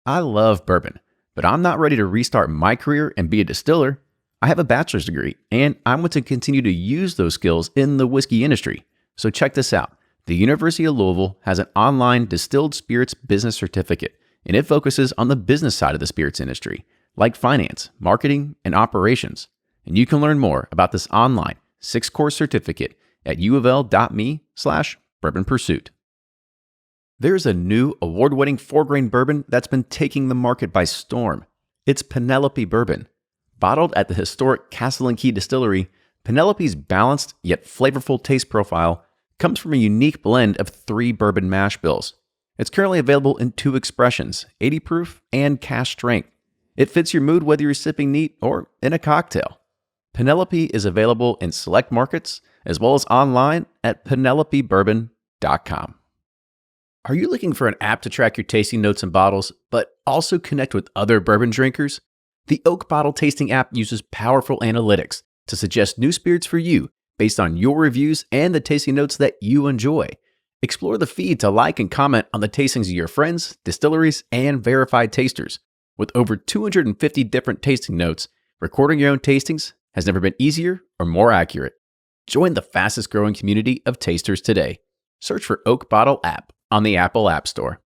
I love bourbon, but I'm not ready to restart my career and be a distiller. I have a bachelor's degree, and I want to continue to use those skills in the whiskey industry. So check this out. The University of Louisville has an online distilled spirits business certificate, and it focuses on the business side of the spirits industry, like finance, marketing, and operations. And you can learn more about this online 6-course certificate at ufl.me/bourbon pursuit. There's a new award-winning 4-grain bourbon that's been taking the market by storm. It's Penelope Bourbon. Bottled at the historic Castle and Key Distillery, Penelope's balanced yet flavorful taste profile comes from a unique blend of 3 bourbon mash bills. It's currently available in 2 expressions, 80 proof and cask strength. It fits your mood whether you're sipping neat or in a cocktail. Penelope is available in select markets as well as online at penelopebourbon.com. Are you looking for an app to track your tasting notes and bottles, but also connect with other bourbon drinkers? The Oak Bottle Tasting app uses powerful analytics to suggest new spirits for you based on your reviews and the tasting notes that you enjoy. Explore the feed to like and comment on the tastings of your friends, distilleries, and verified tasters. With over 250 different tasting notes, recording your own tastings has never been easier or more accurate. Join the fastest growing community of tasters today. Search for Oak Bottle app on the Apple App Store.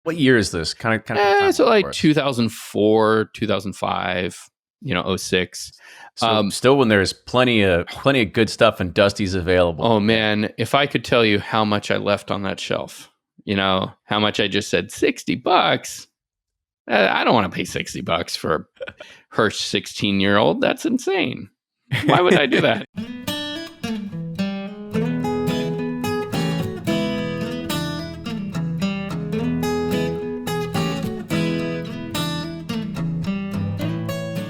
What year is this? So like 2004, 2005, 06. So still when there's plenty of good stuff and Dusty's available. Oh man, if I could tell you how much I left on that shelf, how much I just said $60. I don't want to pay $60 for a Hirsch 16-year-old. That's insane. Why would I do that?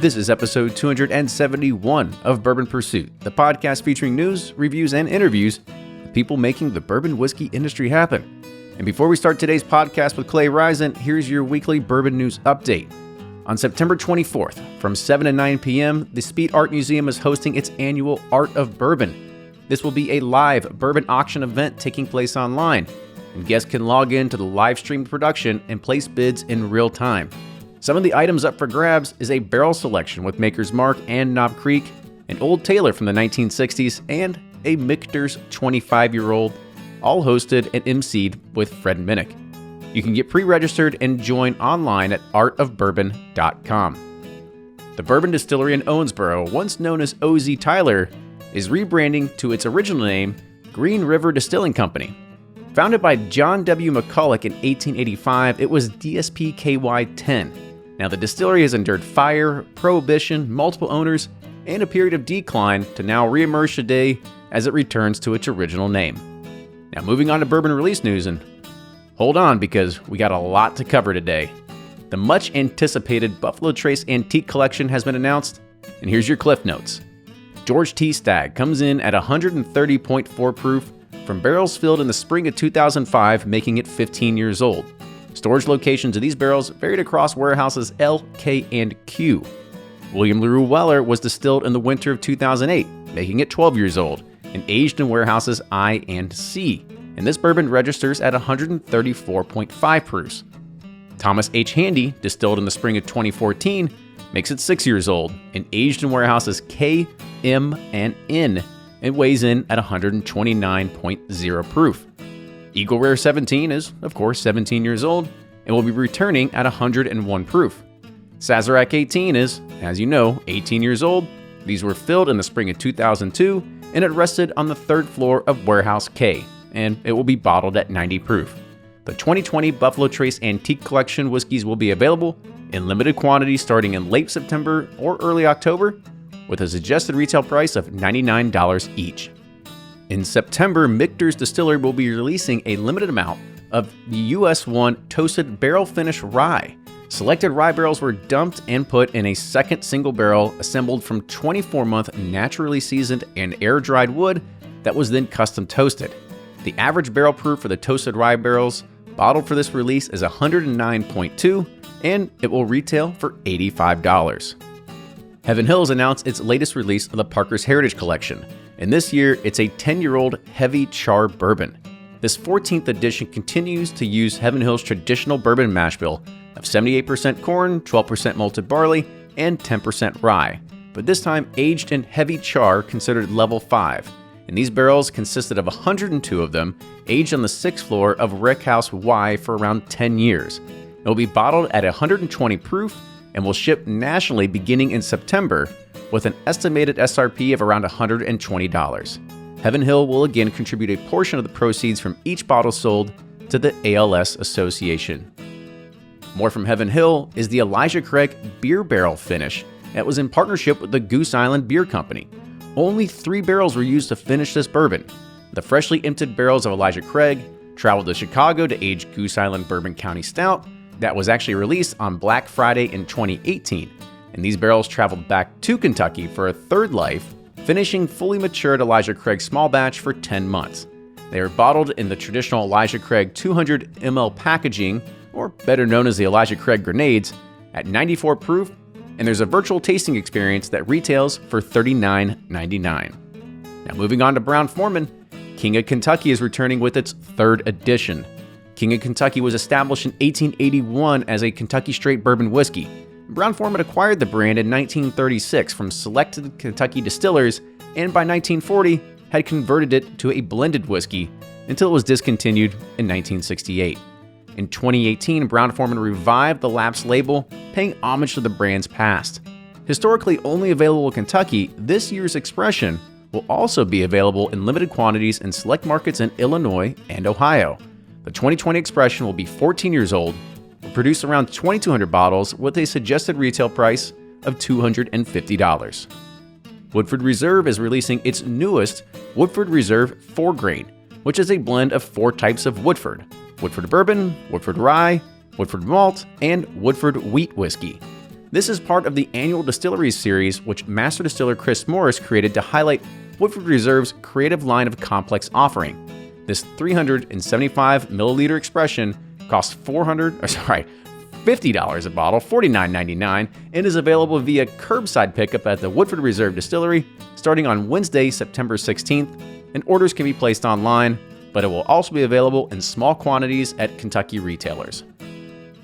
This is episode 271 of Bourbon Pursuit, the podcast featuring news, reviews, and interviews with people making the bourbon whiskey industry happen. And before we start today's podcast with Clay Risen, here's your weekly bourbon news update. On September 24th, from 7 to 9 p.m., the Speed Art Museum is hosting its annual Art of Bourbon. This will be a live bourbon auction event taking place online, and guests can log in to the live streamed production and place bids in real time. Some of the items up for grabs is a barrel selection with Maker's Mark and Knob Creek, an Old Tailor from the 1960s, and a Michter's 25-year-old, all hosted and emceed with Fred Minnick. You can get pre-registered and join online at artofbourbon.com. The Bourbon Distillery in Owensboro, once known as OZ Tyler, is rebranding to its original name, Green River Distilling Company. Founded by John W. McCulloch in 1885, it was DSPKY 10. Now, the distillery has endured fire, prohibition, multiple owners, and a period of decline to now reemerge today as it returns to its original name. Now, moving on to bourbon release news, and hold on because we got a lot to cover today. The much-anticipated Buffalo Trace Antique Collection has been announced, and here's your cliff notes. George T. Stagg comes in at 130.4 proof from barrels filled in the spring of 2005, making it 15 years old. Storage locations of these barrels varied across warehouses L, K, and Q. William LaRue Weller was distilled in the winter of 2008, making it 12 years old, and aged in warehouses I and C. And this bourbon registers at 134.5 proofs. Thomas H. Handy, distilled in the spring of 2014, makes it 6 years old, and aged in warehouses K, M, and N, and weighs in at 129.0 proof. Eagle Rare 17 is, of course, 17 years old and will be returning at 101 proof. Sazerac 18 is, as you know, 18 years old. These were filled in the spring of 2002 and it rested on the 3rd floor of Warehouse K, and it will be bottled at 90 proof. The 2020 Buffalo Trace Antique Collection whiskeys will be available in limited quantities starting in late September or early October, with a suggested retail price of $99 each. In September, Michter's Distillery will be releasing a limited amount of the US 1 toasted barrel finish rye. Selected rye barrels were dumped and put in a second single barrel assembled from 24-month naturally seasoned and air-dried wood that was then custom toasted. The average barrel proof for the toasted rye barrels bottled for this release is 109.2, and it will retail for $85. Heaven Hills announced its latest release of the Parker's Heritage Collection, and this year it's a 10-year-old heavy char bourbon. This 14th edition continues to use Heaven Hill's traditional bourbon mash bill of 78% corn, 12% malted barley, and 10% rye, but this time aged in heavy char considered level 5. And these barrels consisted of 102 of them, aged on the 6th floor of Rickhouse Y for around 10 years. It will be bottled at 120 proof and will ship nationally beginning in September with an estimated SRP of around $120. Heaven Hill will again contribute a portion of the proceeds from each bottle sold to the ALS Association. More from Heaven Hill is the Elijah Craig beer barrel finish that was in partnership with the Goose Island Beer Company. Only 3 barrels were used to finish this bourbon. The freshly emptied barrels of Elijah Craig traveled to Chicago to age Goose Island Bourbon County Stout that was actually released on Black Friday in 2018. And these barrels traveled back to Kentucky for a third life, finishing fully matured Elijah Craig small batch for 10 months. They are bottled in the traditional Elijah Craig 200 ml packaging, or better known as the Elijah Craig Grenades, at 94 proof, and there's a virtual tasting experience that retails for $39.99. Now moving on to Brown-Forman, King of Kentucky is returning with its 3rd edition. King of Kentucky was established in 1881 as a Kentucky straight bourbon whiskey. Brown-Forman acquired the brand in 1936 from selected Kentucky distillers, and by 1940 had converted it to a blended whiskey until it was discontinued in 1968. In 2018, Brown-Forman revived the lapsed label, paying homage to the brand's past. Historically only available in Kentucky, this year's expression will also be available in limited quantities in select markets in Illinois and Ohio. The 2020 expression will be 14 years old, will produce around 2,200 bottles with a suggested retail price of $250. Woodford Reserve is releasing its newest Woodford Reserve 4-grain, which is a blend of 4 types of Woodford: Woodford Bourbon, Woodford Rye, Woodford Malt, and Woodford Wheat Whiskey. This is part of the annual Distilleries series, which Master Distiller Chris Morris created to highlight Woodford Reserve's creative line of complex offering. This 375 milliliter expression costs $50 a bottle, $49.99, and is available via curbside pickup at the Woodford Reserve Distillery starting on Wednesday, September 16th, and orders can be placed online, but it will also be available in small quantities at Kentucky retailers.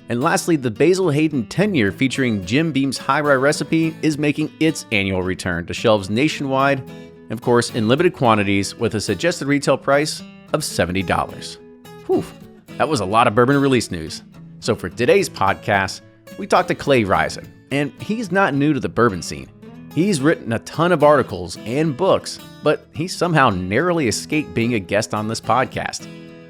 And lastly, the Basil Hayden 10-year featuring Jim Beam's High Rye recipe is making its annual return to shelves nationwide, of course in limited quantities with a suggested retail price of $70. Whew, that was a lot of bourbon release news. So for today's podcast, we talked to Clay Risen, and he's not new to the bourbon scene. He's written a ton of articles and books, but he somehow narrowly escaped being a guest on this podcast.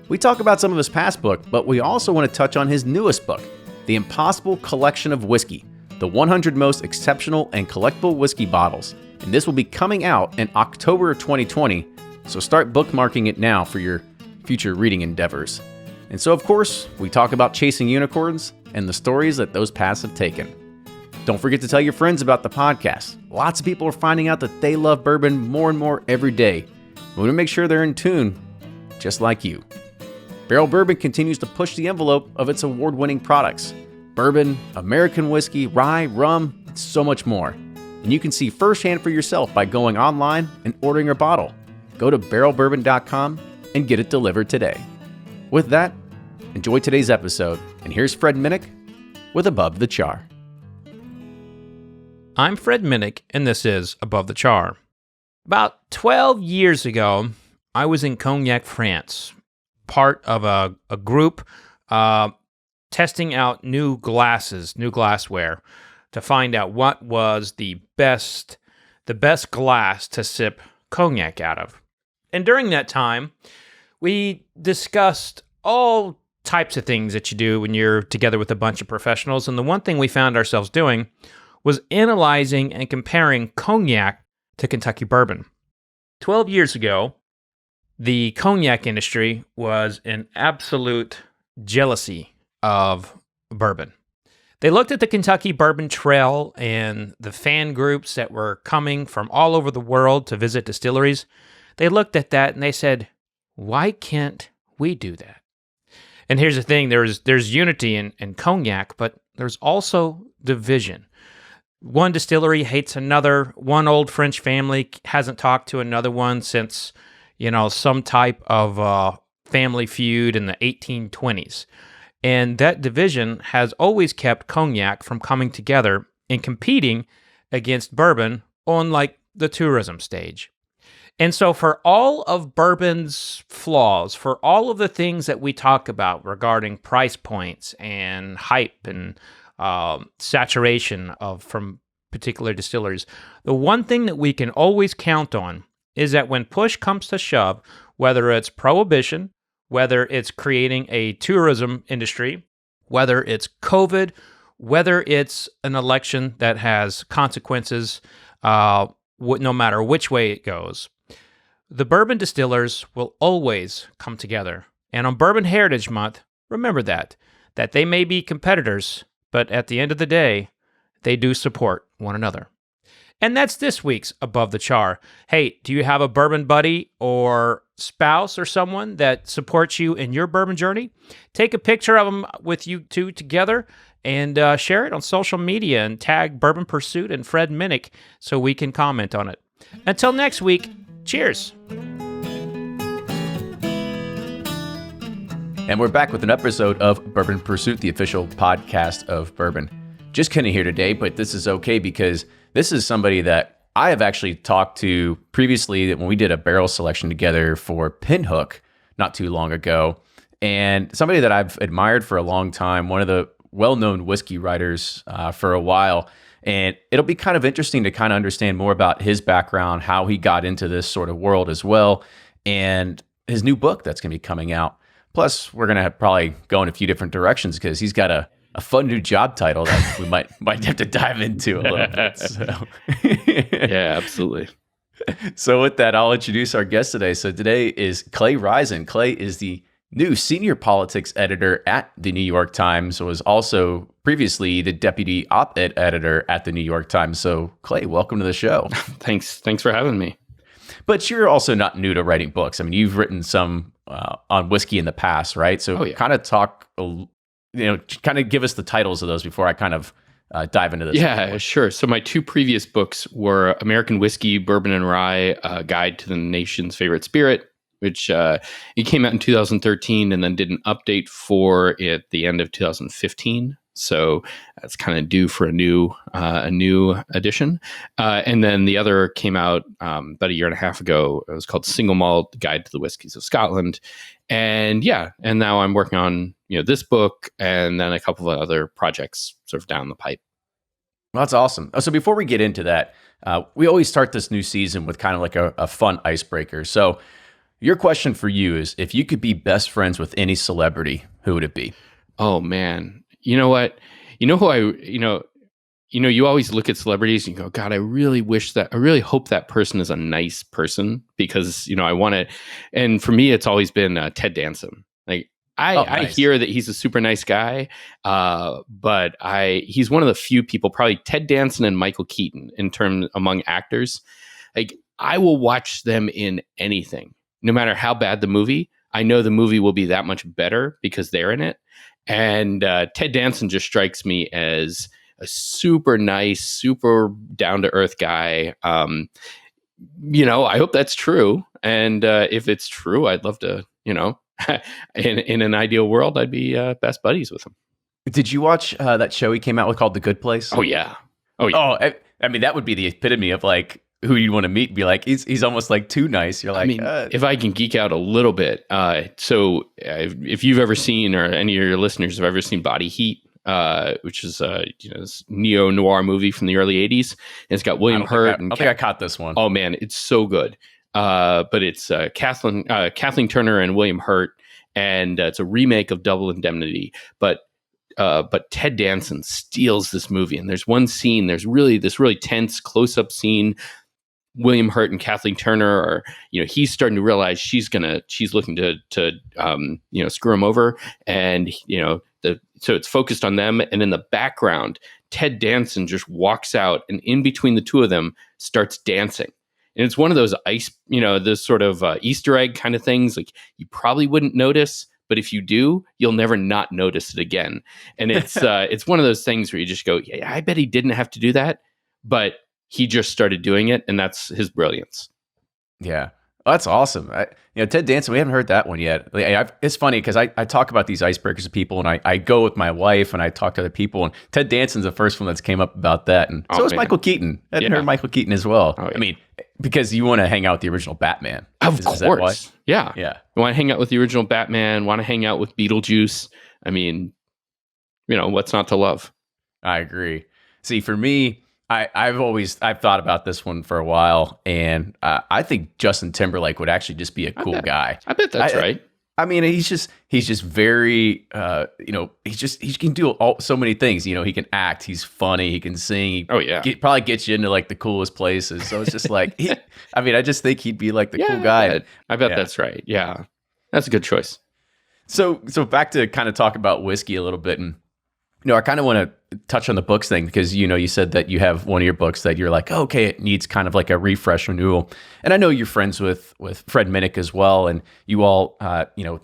We talk about some of his past book, but we also want to touch on his newest book, The Impossible Collection of Whiskey, the 100 Most Exceptional and Collectible Whiskey Bottles. And this will be coming out in October of 2020, so start bookmarking it now for your future reading endeavors. And so, of course, we talk about chasing unicorns and the stories that those paths have taken. Don't forget to tell your friends about the podcast. Lots of people are finding out that they love bourbon more and more every day. We want to make sure they're in tune, just like you. Barrel Bourbon continues to push the envelope of its award-winning products: bourbon, American whiskey, rye, rum, and so much more. And you can see firsthand for yourself by going online and ordering a bottle. Go to barrelbourbon.com and get it delivered today. With that, enjoy today's episode, and here's Fred Minnick with Above the Char. I'm Fred Minnick, and this is Above the Char. About 12 years ago, I was in Cognac, France, part of a group testing out new glassware, to find out what was the best glass to sip cognac out of. And during that time, we discussed all types of things that you do when you're together with a bunch of professionals. And the one thing we found ourselves doing was analyzing and comparing cognac to Kentucky bourbon. 12 years ago, the cognac industry was in absolute jealousy of bourbon. They looked at the Kentucky Bourbon Trail and the fan groups that were coming from all over the world to visit distilleries. They looked at that and they said, why can't we do that? And here's the thing, there's unity in cognac, but there's also division. One distillery hates another. One old French family hasn't talked to another one since, some type of family feud in the 1820s. And that division has always kept cognac from coming together and competing against bourbon on like the tourism stage. And so for all of bourbon's flaws, for all of the things that we talk about regarding price points and hype and saturation of from particular distilleries, the one thing that we can always count on is that when push comes to shove, whether it's prohibition, whether it's creating a tourism industry, whether it's COVID, whether it's an election that has consequences, no matter which way it goes, the bourbon distillers will always come together. And on Bourbon Heritage Month, remember that they may be competitors, but at the end of the day, they do support one another. And that's this week's Above the Char. Hey, do you have a bourbon buddy or spouse or someone that supports you in your bourbon journey? Take a picture of them with you two together and share it on social media and tag Bourbon Pursuit and Fred Minnick so we can comment on it. Until next week, cheers. And we're back with an episode of Bourbon Pursuit, the official podcast of bourbon. Just Kenny here today, but this is okay because this is somebody that I have actually talked to previously when we did a barrel selection together for Pinhook not too long ago. And somebody that I've admired for a long time, one of the well-known whiskey writers for a while. And it'll be kind of interesting to kind of understand more about his background, how he got into this sort of world as well, and his new book that's going to be coming out. Plus, we're going to probably go in a few different directions because he's got a fun new job title that we might have to dive into a little bit. So. Yeah, absolutely. So with that, I'll introduce our guest today. So today is Clay Risen. Clay is the new senior politics editor at the New York Times, was also previously the deputy op-ed editor at the New York Times. So Clay, welcome to the show. Thanks for having me. But you're also not new to writing books. I mean, you've written some on whiskey in the past, right? So kind of talk, kind of give us the titles of those before I kind of dive into this. Yeah, sure. So my two previous books were American Whiskey, Bourbon and Rye, Guide to the Nation's Favorite Spirit, which it came out in 2013 and then did an update for it at the end of 2015. So that's kind of due for a new edition. And then the other came out about a year and a half ago. It was called Single Malt Guide to the Whiskies of Scotland. And now I'm working on this book and then a couple of other projects sort of down the pipe. Well, that's awesome. So before we get into that, we always start this new season with kind of like a fun icebreaker. So your question for you is, if you could be best friends with any celebrity, who would it be? Oh, man. You know what? You know who you always look at celebrities and you go, God, I really hope that person is a nice person because, I want to. And for me, it's always been Ted Danson. Like, I hear that he's a super nice guy, but he's one of the few people, probably Ted Danson and Michael Keaton among actors. Like, I will watch them in anything, no matter how bad the movie. I know the movie will be that much better because they're in it. And Ted Danson just strikes me as a super nice, super down-to-earth guy. I hope that's true. And if it's true, I'd love to, in an ideal world, I'd be best buddies with him. Did you watch that show he came out with called The Good Place? Oh, yeah. I mean, that would be the epitome of like who you want to meet and be like, he's almost like too nice. You're like, if I can geek out a little bit. If you've ever seen, or any of your listeners have ever seen Body Heat, which is this neo-noir movie from the early 80s. And it's got William Hurt. I think I caught this one. Oh, man, it's so good. But it's Kathleen Turner and William Hurt, and it's a remake of Double Indemnity. But Ted Danson steals this movie. And there's one scene, there's this really tense close-up scene. William Hurt and Kathleen Turner are, he's starting to realize she's looking to screw him over. And, so it's focused on them. And in the background, Ted Danson just walks out and in between the two of them starts dancing. And it's one of those those sort of Easter egg kind of things. Like, you probably wouldn't notice, but if you do, you'll never not notice it again. And it's it's one of those things where you just go, yeah, I bet he didn't have to do that, but he just started doing it, and that's his brilliance. Yeah. Oh, that's awesome. Ted Danson, we haven't heard that one yet. It's funny because I talk about these icebreakers to people, and I go with my wife and I talk to other people, and Ted Danson's the first one that's came up about that, and so is Michael Keaton. I hadn't heard Michael Keaton as well. Oh, yeah. I mean, because you want to hang out with the original Batman. Of course. Yeah. Yeah. You want to hang out with the original Batman, want to hang out with Beetlejuice. I mean, what's not to love? I agree. See, for me, I've thought about this one for a while, and I think Justin Timberlake would actually just be a cool guy. I bet that's right. I mean, he's just very, he can do so many things. He can act, he's funny, he can sing. Probably gets you into like the coolest places. So it's just like, I just think he'd be like the cool guy. I bet that's right. Yeah, that's a good choice. So back to kind of talk about whiskey a little bit, and I kind of want to touch on the books thing because, you said that you have one of your books that you're like, oh, okay, it needs kind of like a refresh renewal. And I know you're friends with Fred Minnick as well. And you all,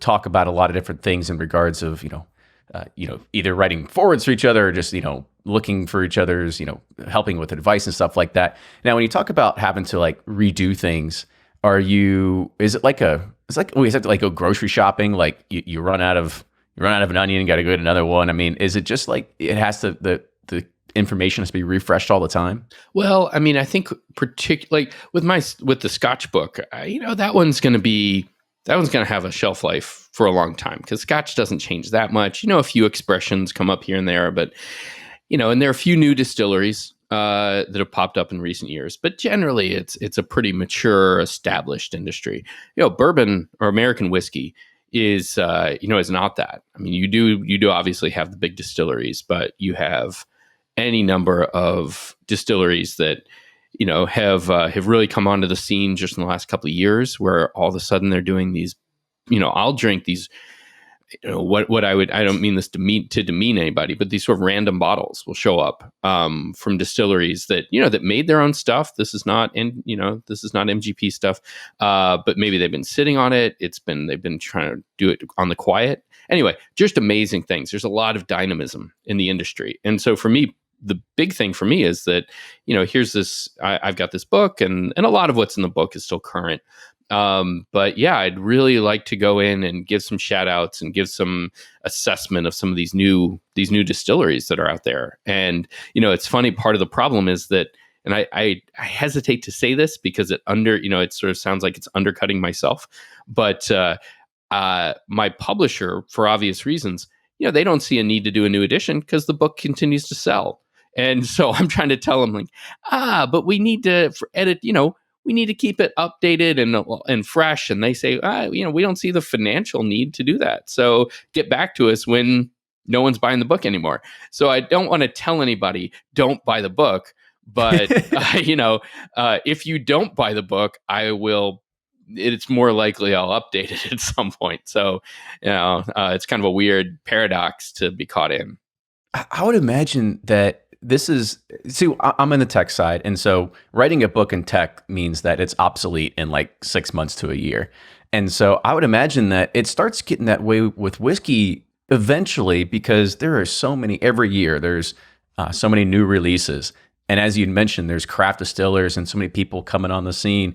talk about a lot of different things in regards of, either writing forwards for each other or just, looking for each other's, helping with advice and stuff like that. Now, when you talk about having to like redo things, is it like go grocery shopping? Like you run out of an onion, got to go get another one. I mean, is it just like it has to the information has to be refreshed all the time? Well, I mean, I think particularly with the Scotch book, that one's going to have a shelf life for a long time because Scotch doesn't change that much. A few expressions come up here and there, but and there are a few new distilleries that have popped up in recent years, but generally it's a pretty mature, established industry. Bourbon or American whiskey is not that. I mean, you do obviously have the big distilleries, but you have any number of distilleries that have really come onto the scene just in the last couple of years, where all of a sudden they're doing these. I'll drink these. I don't mean this to demean anybody, but these sort of random bottles will show up from distilleries that that made their own stuff. This is not MGP stuff, but maybe they've been sitting on it. They've been trying to do it on the quiet. Anyway, just amazing things. There's a lot of dynamism in the industry, and so for me, the big thing for me is that here's this. I've got this book, and a lot of what's in the book is still current. But yeah, I'd really like to go in and give some shout outs and give some assessment of some of these new distilleries that are out there. And, it's funny. Part of the problem is that, and I hesitate to say this because it sort of sounds like it's undercutting myself, but, my publisher, for obvious reasons, they don't see a need to do a new edition because the book continues to sell. And so I'm trying to tell them like, but we need to edit, we need to keep it updated and fresh. And they say, we don't see the financial need to do that. So get back to us when no one's buying the book anymore. So I don't want to tell anybody, don't buy the book. But, if you don't buy the book, it's more likely I'll update it at some point. So, it's kind of a weird paradox to be caught in. I would imagine that I'm in the tech side. And so writing a book in tech means that it's obsolete in like 6 months to a year. And so I would imagine that it starts getting that way with whiskey eventually, because there are so many every year. There's so many new releases. And as you mentioned, there's craft distillers and so many people coming on the scene.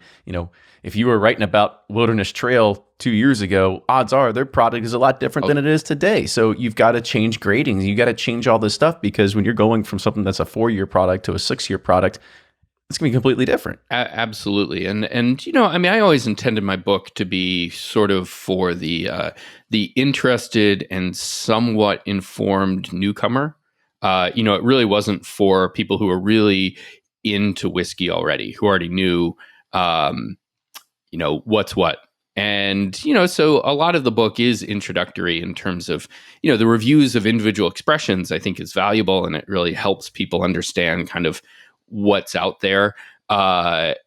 If you were writing about Wilderness Trail 2 years ago, odds are their product is a lot different than it is today. So you've got to change gradings. You got to change all this stuff, because when you're going from something that's a 4-year product to a 6-year product, it's going to be completely different. Absolutely. And I always intended my book to be sort of for the interested and somewhat informed newcomer. It really wasn't for people who were really into whiskey already, who already knew what's what. And, so a lot of the book is introductory in terms of, the reviews of individual expressions, I think is valuable, and it really helps people understand kind of what's out there. But,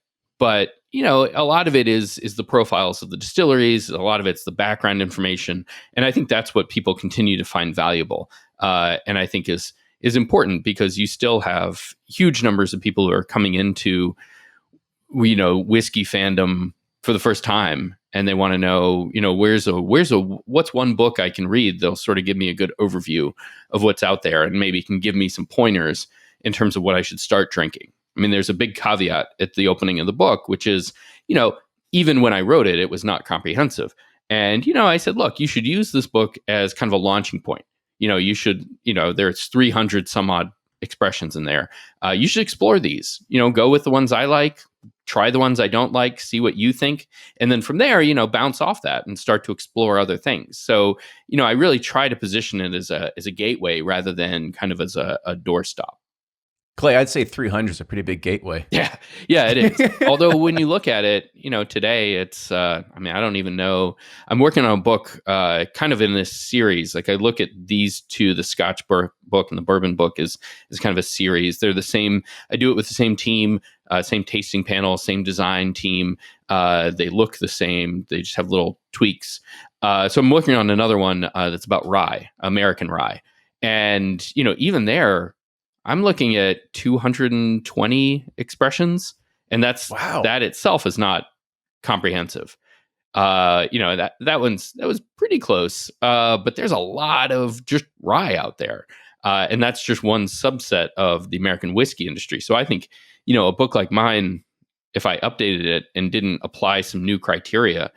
a lot of it is the profiles of the distilleries. A lot of it's the background information. And I think that's what people continue to find valuable. And I think is important, because you still have huge numbers of people who are coming into, whiskey fandom for the first time, and they want to know, what's one book I can read? They'll sort of give me a good overview of what's out there, and maybe can give me some pointers in terms of what I should start drinking. I mean, there's a big caveat at the opening of the book, which is, even when I wrote it, it was not comprehensive. And, I said, look, you should use this book as kind of a launching point. You should, there's 300 some odd expressions in there. You should explore these, go with the ones I like, try the ones I don't like, see what you think. And then from there, bounce off that and start to explore other things. So, I really try to position it as a gateway rather than kind of as a doorstop. Clay, I'd say 300 is a pretty big gateway. Yeah, it is. Although when you look at it, today it's, I don't even know. I'm working on a book kind of in this series. Like I look at these two, the Scotch book and the Bourbon book is kind of a series. They're the same. I do it with the same team, same tasting panel, same design team. They look the same. They just have little tweaks. So I'm working on another one that's about rye, American rye. And, even there, I'm looking at 220 expressions, and that itself is not comprehensive. That was pretty close. But there's a lot of just rye out there, and that's just one subset of the American whiskey industry. So I think a book like mine, if I updated it and didn't apply some new criteria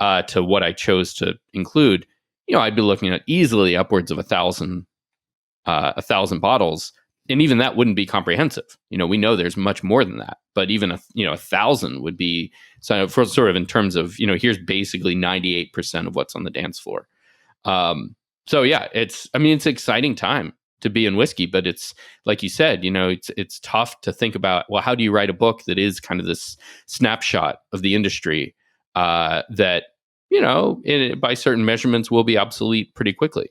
to what I chose to include, I'd be looking at easily upwards of 1,000 bottles. And even that wouldn't be comprehensive. We know there's much more than that, but even 1,000 would be sort of in terms of, here's basically 98% of what's on the dance floor. So yeah, it's an exciting time to be in whiskey, but it's like you said, it's tough to think about, well, how do you write a book that is kind of this snapshot of the industry that, by certain measurements will be obsolete pretty quickly.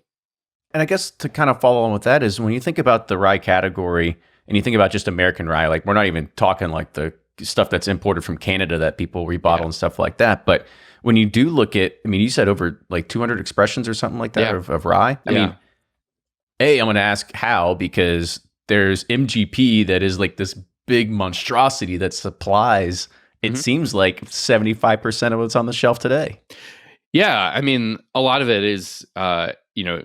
And I guess to kind of follow on with that is when you think about the rye category and you think about just American rye, like we're not even talking like the stuff that's imported from Canada that people rebottle and stuff like that. But when you do look at, you said over like 200 expressions or something like that of rye. I mean, I'm going to ask how, because there's MGP that is like this big monstrosity that supplies, it seems like 75% of what's on the shelf today. Yeah. A lot of it is,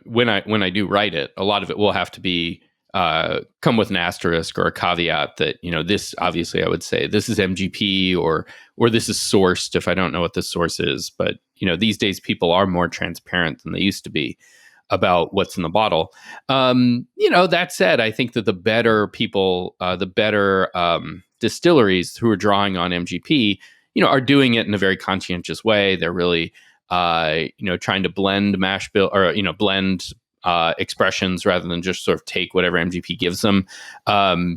when I do write it, a lot of it will have to be come with an asterisk or a caveat that, this obviously I would say this is MGP or this is sourced if I don't know what the source is. But, these days people are more transparent than they used to be about what's in the bottle. That said, I think that the better people, distilleries who are drawing on MGP, are doing it in a very conscientious way. They're really trying to blend mash bill or, blend expressions rather than just sort of take whatever MGP gives them.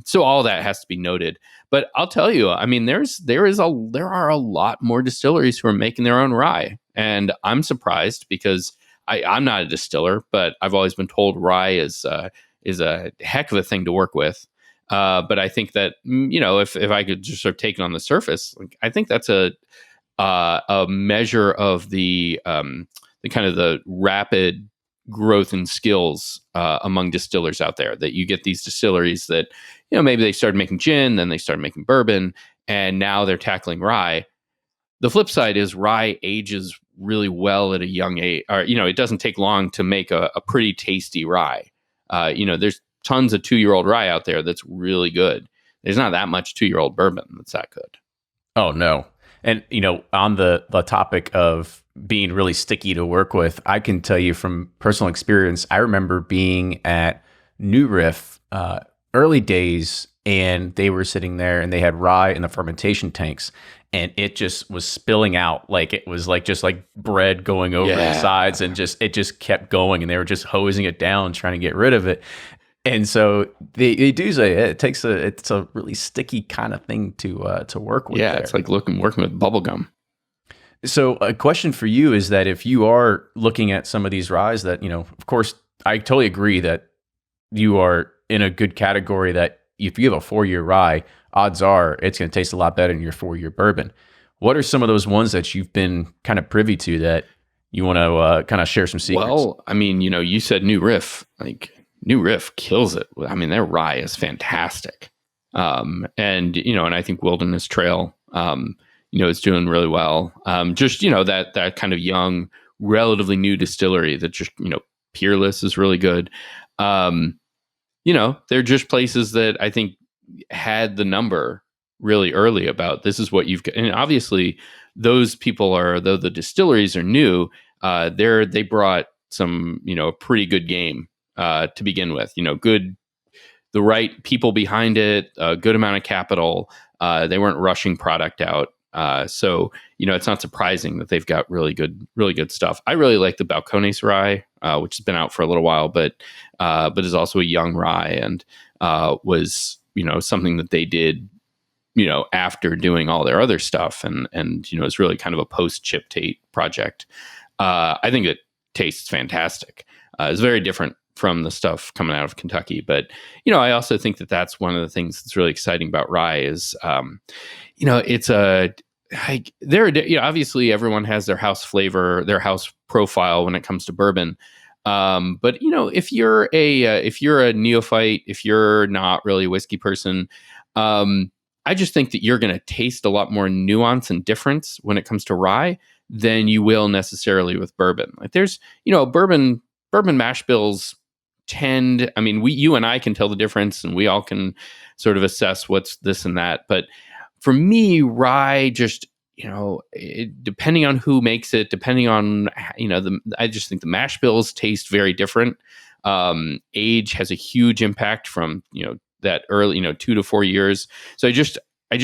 So all that has to be noted. But I'll tell you, there are a lot more distilleries who are making their own rye. And I'm surprised because I'm not a distiller, but I've always been told rye is a heck of a thing to work with. But I think that, if I could just sort of take it on the surface, like, I think that's a measure of the kind of the rapid growth in skills among distillers out there, that you get these distilleries that, maybe they started making gin, then they started making bourbon, and now they're tackling rye. The flip side is rye ages really well at a young age, or, it doesn't take long to make a pretty tasty rye. There's tons of 2-year-old rye out there that's really good. There's not that much 2-year-old bourbon that's that good. Oh, no. And, on the topic of being really sticky to work with, I can tell you from personal experience, I remember being at New Riff early days, and they were sitting there and they had rye in the fermentation tanks, and it just was spilling out like it was like just like bread going over the sides, and it just kept going, and they were just hosing it down, trying to get rid of it. And so they do say it's a really sticky kind of thing to work with. Yeah, there. It's like working with bubble gum. So a question for you is that if you are looking at some of these ryes that, of course, I totally agree that you are in a good category, that if you have a 4-year rye, odds are it's going to taste a lot better than your 4-year bourbon. What are some of those ones that you've been kind of privy to that you want to kind of share some secrets? Well, you said New Riff, New Riff kills it. Their rye is fantastic. And I think Wilderness Trail, is doing really well. That kind of young, relatively new distillery that just, Peerless is really good. They're just places that I think had the number really early about this is what you've got. And obviously those people are, though the distilleries are new, they brought some, a pretty good game to begin with. The right people behind it, a good amount of capital. They weren't rushing product out. So it's not surprising that they've got really good stuff. I really like the Balcones rye, which has been out for a little while, but is also a young rye, and was something that they did after doing all their other stuff, and it's really kind of a post Chip Tate project. I think it tastes fantastic. It's very different from the stuff coming out of Kentucky, but I also think that that's one of the things that's really exciting about rye is it's obviously everyone has their house flavor, their house profile when it comes to bourbon. But if you're a neophyte, if you're not really a whiskey person, I just think that you're going to taste a lot more nuance and difference when it comes to rye than you will necessarily with bourbon. Like there's, bourbon mash bills you and I can tell the difference, and we all can sort of assess what's this and that. But for me, rye just, depending on who makes it, depending on, I just think the mash bills taste very different. Age has a huge impact from, that early, 2 to 4 years. So I just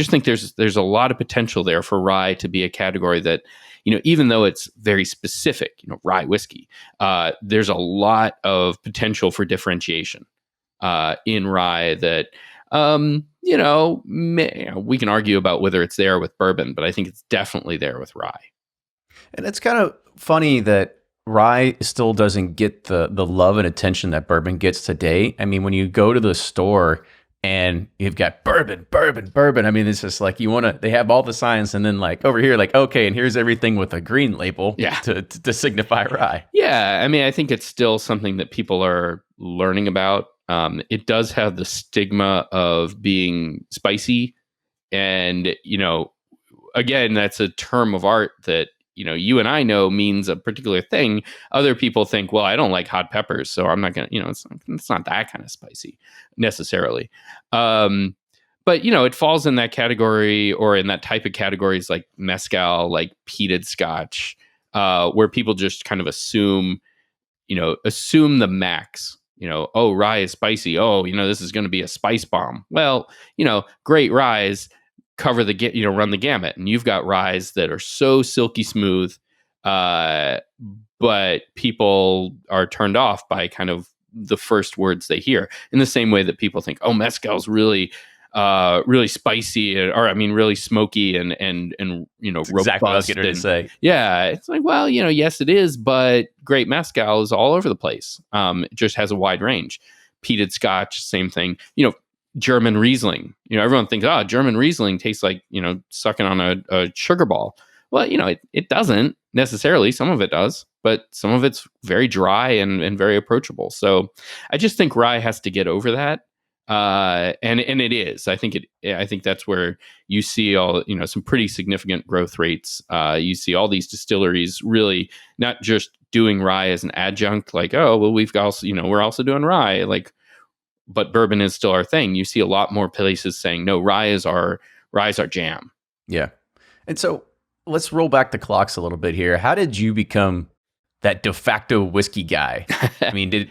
think there's a lot of potential there for rye to be a category that, even though it's very specific, rye whiskey, there's a lot of potential for differentiation in rye that, we can argue about whether it's there with bourbon, but I think it's definitely there with rye. And it's kind of funny that rye still doesn't get the love and attention that bourbon gets today. I mean, when you go to the store and you've got bourbon. I mean, it's just like they have all the signs, and then like over here, like, okay, and here's everything with a green label to signify rye. Yeah. I mean, I think it's still something that people are learning about. It does have the stigma of being spicy. And, again, that's a term of art that, you and I know means a particular thing. Other people think, well, I don't like hot peppers, so I'm not going to, it's not that kind of spicy necessarily. But, it falls in that category, or in that type of categories like mezcal, like peated scotch, where people just kind of assume the max. Oh, rye is spicy. Oh, this is going to be a spice bomb. Well, great ryes cover run the gamut, and you've got ryes that are so silky smooth, but people are turned off by kind of the first words they hear. In the same way that people think, oh, mezcal's really spicy, really smoky and That's robust. exactly what I was going to say. Yeah, it's like, well, yes, it is, but great mezcal is all over the place. It just has a wide range. Peated scotch, same thing. German Riesling. Everyone thinks, German Riesling tastes like sucking on a sugar ball. Well, it doesn't necessarily. Some of it does, but some of it's very dry and very approachable. So I just think rye has to get over that. And it is. I think that's where you see all, some pretty significant growth rates. You see all these distilleries really not just doing rye as an adjunct, like, oh, well, we've got also, we're also doing rye, like, but bourbon is still our thing. You see a lot more places saying, no, rye is our jam. Yeah. And so let's roll back the clocks a little bit here. How did you become that de facto whiskey guy? I mean,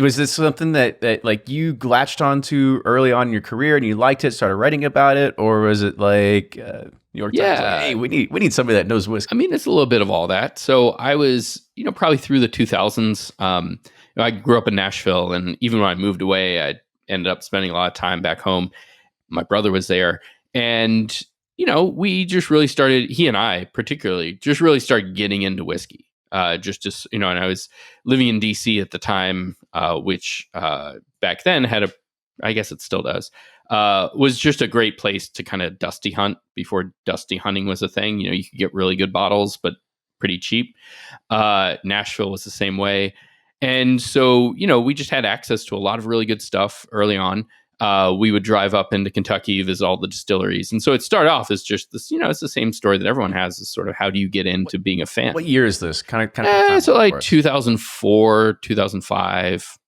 was this something that like you latched onto early on in your career and you liked it, started writing about it, or was it like New York Times, like, hey, we need somebody that knows whiskey? I mean, it's a little bit of all that. So I was, probably through the 2000s. I grew up in Nashville, and even when I moved away, I ended up spending a lot of time back home. My brother was there, and we just really started. He and I, particularly, just really started getting into whiskey. And I was living in DC at the time, which back then had I guess it still does, was just a great place to kind of dusty hunt before dusty hunting was a thing. You could get really good bottles, but pretty cheap. Nashville was the same way. And so, we just had access to a lot of really good stuff early on. We would drive up into Kentucky, visit all the distilleries. And so it started off as just this, it's the same story that everyone has, is sort of how do you get into being a fan? What year is this? Kind of so like 2004, 2005,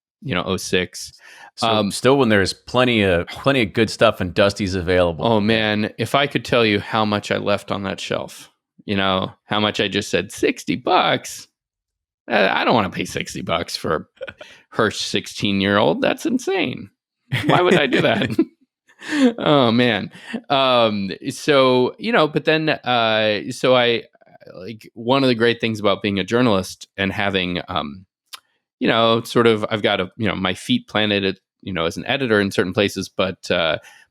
06. So still when there's plenty of good stuff and Dusty's available. Oh man, if I could tell you how much I left on that shelf, how much I just said, $60. I don't want to pay $60 for a Hirsch 16-year-old. That's insane. Why would I do that? Oh man. So, but then, so I like one of the great things about being a journalist and having, sort of, I've got my feet planted at, as an editor in certain places, but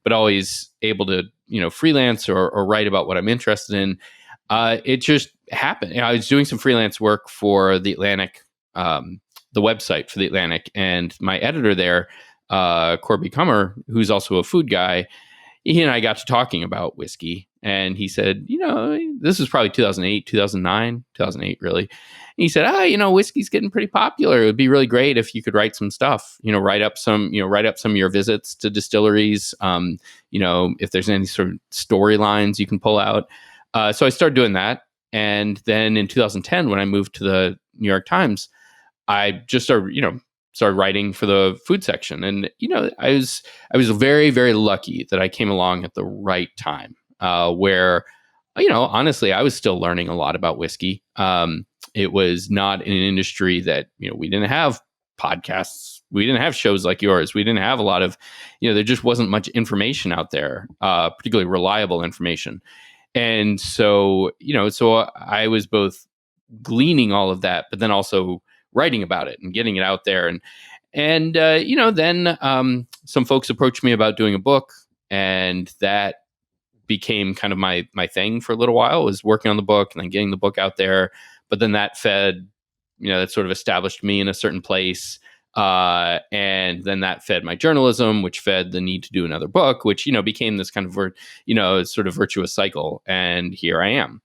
always able to, freelance or write about what I'm interested in. It just happened. I was doing some freelance work for the Atlantic, the website for the Atlantic, and my editor there, Corby Cummer, who's also a food guy, he and I got to talking about whiskey, and he said, this was probably 2008, 2009, 2008, really. And he said, whiskey's getting pretty popular. It would be really great if you could write some stuff, write up some of your visits to distilleries. If there's any sort of storylines you can pull out. So I started doing that. And then in 2010, when I moved to the New York Times, I just started writing for the food section. And, I was very, very lucky that I came along at the right time, where, honestly, I was still learning a lot about whiskey. It was not in an industry that, we didn't have podcasts. We didn't have shows like yours. We didn't have a lot of, there just wasn't much information out there, particularly reliable information. And so, so I was both gleaning all of that, but then also writing about it and getting it out there. And then some folks approached me about doing a book, and that became kind of my thing for a little while, was working on the book and then getting the book out there. But then that fed, that sort of established me in a certain place. And then that fed my journalism, which fed the need to do another book, which, became this kind of, sort of virtuous cycle. And here I am.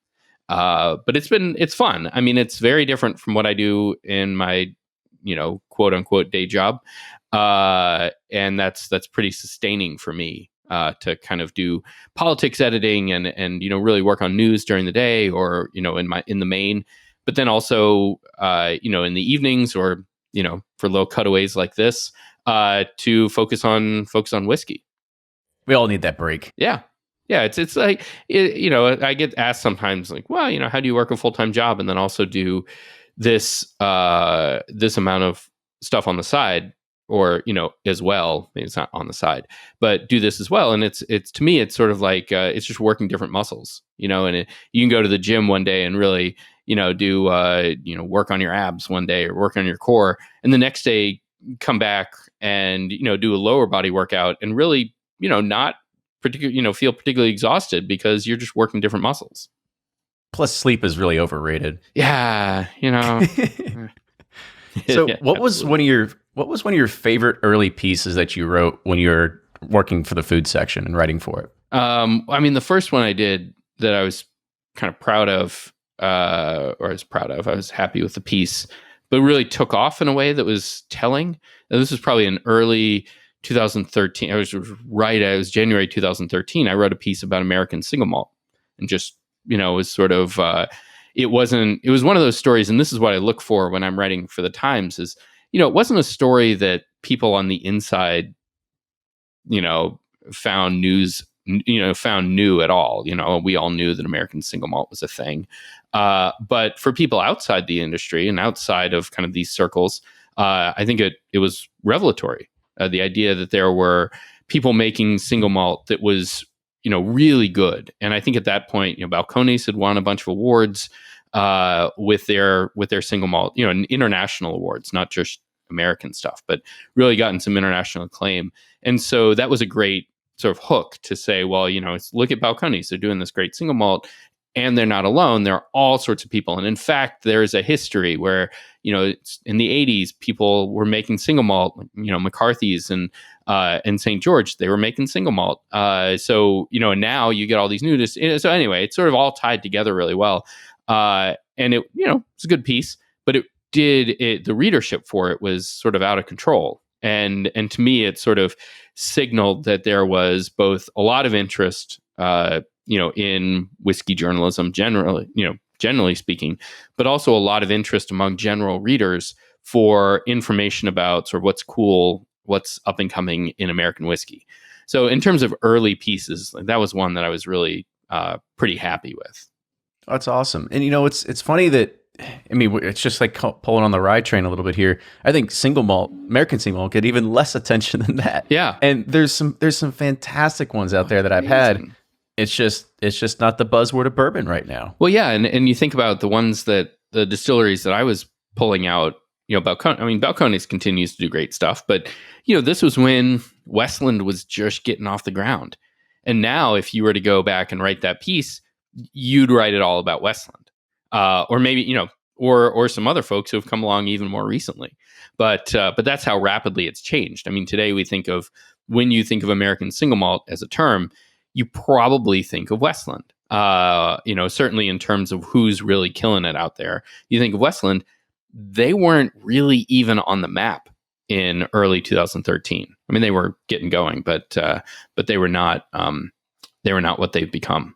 But it's fun. I mean, it's very different from what I do in my, quote unquote day job. And that's pretty sustaining for me, to kind of do politics editing and, really work on news during the day, or, in the main, but then also, in the evenings, or, for little cutaways like this, to focus on whiskey. We all need that break. Yeah. Yeah, it's like, I get asked sometimes, like, well, how do you work a full-time job and then also do this this amount of stuff on the side, or, as well? Maybe it's not on the side, but do this as well. And it's to me, it's sort of like, it's just working different muscles, and you can go to the gym one day and really, do, work on your abs one day, or work on your core. And the next day come back and, do a lower body workout and really, not particularly, feel particularly exhausted, because you're just working different muscles. Plus, sleep is really overrated. Yeah, So, what was one of your favorite early pieces that you wrote when you were working for the food section and writing for it? I mean, the first one I did that I was kind of proud of, I was happy with the piece, but really took off in a way that was telling. And this was probably in early 2013. It was January 2013. I wrote a piece about American single malt, and just, it was sort of, it was one of those stories. And this is what I look for when I'm writing for the Times is, it wasn't a story that people on the inside, found new at all. We all knew that American single malt was a thing. But for people outside the industry and outside of kind of these circles, I think it was revelatory. The idea that there were people making single malt that was, really good. And I think at that point, Balcones had won a bunch of awards with their single malt, international awards, not just American stuff, but really gotten some international acclaim. And so that was a great sort of hook to say, well, look at Balcones. They're doing this great single malt, and they're not alone. There are all sorts of people. And in fact, there is a history where, in the 80s, people were making single malt, McCarthy's and St. George, they were making single malt. So, now you get all these new. So anyway, it's sort of all tied together really well. And it, it's a good piece, but the readership for it was sort of out of control. And to me, it sort of signaled that there was both a lot of interest, in whiskey journalism generally speaking, but also a lot of interest among general readers for information about sort of what's cool, what's up and coming in American whiskey. So in terms of early pieces, that was one that I was really pretty happy with. That's awesome. And it's funny that, I mean, it's just like pulling on the rye train a little bit here. I think single malt, American single malt, get even less attention than that. Yeah. And there's some fantastic ones out there that I've had. It's just not the buzzword of bourbon right now. Well, yeah, and you think about the distilleries that I was pulling out, Balcones continues to do great stuff, but this was when Westland was just getting off the ground. And now if you were to go back and write that piece, you'd write it all about Westland. Or maybe, or some other folks who have come along even more recently. But that's how rapidly it's changed. I mean, today when you think of American single malt as a term, you probably think of Westland. Certainly in terms of who's really killing it out there. You think of Westland, they weren't really even on the map in early 2013. I mean, they were getting going, but they were not what they've become.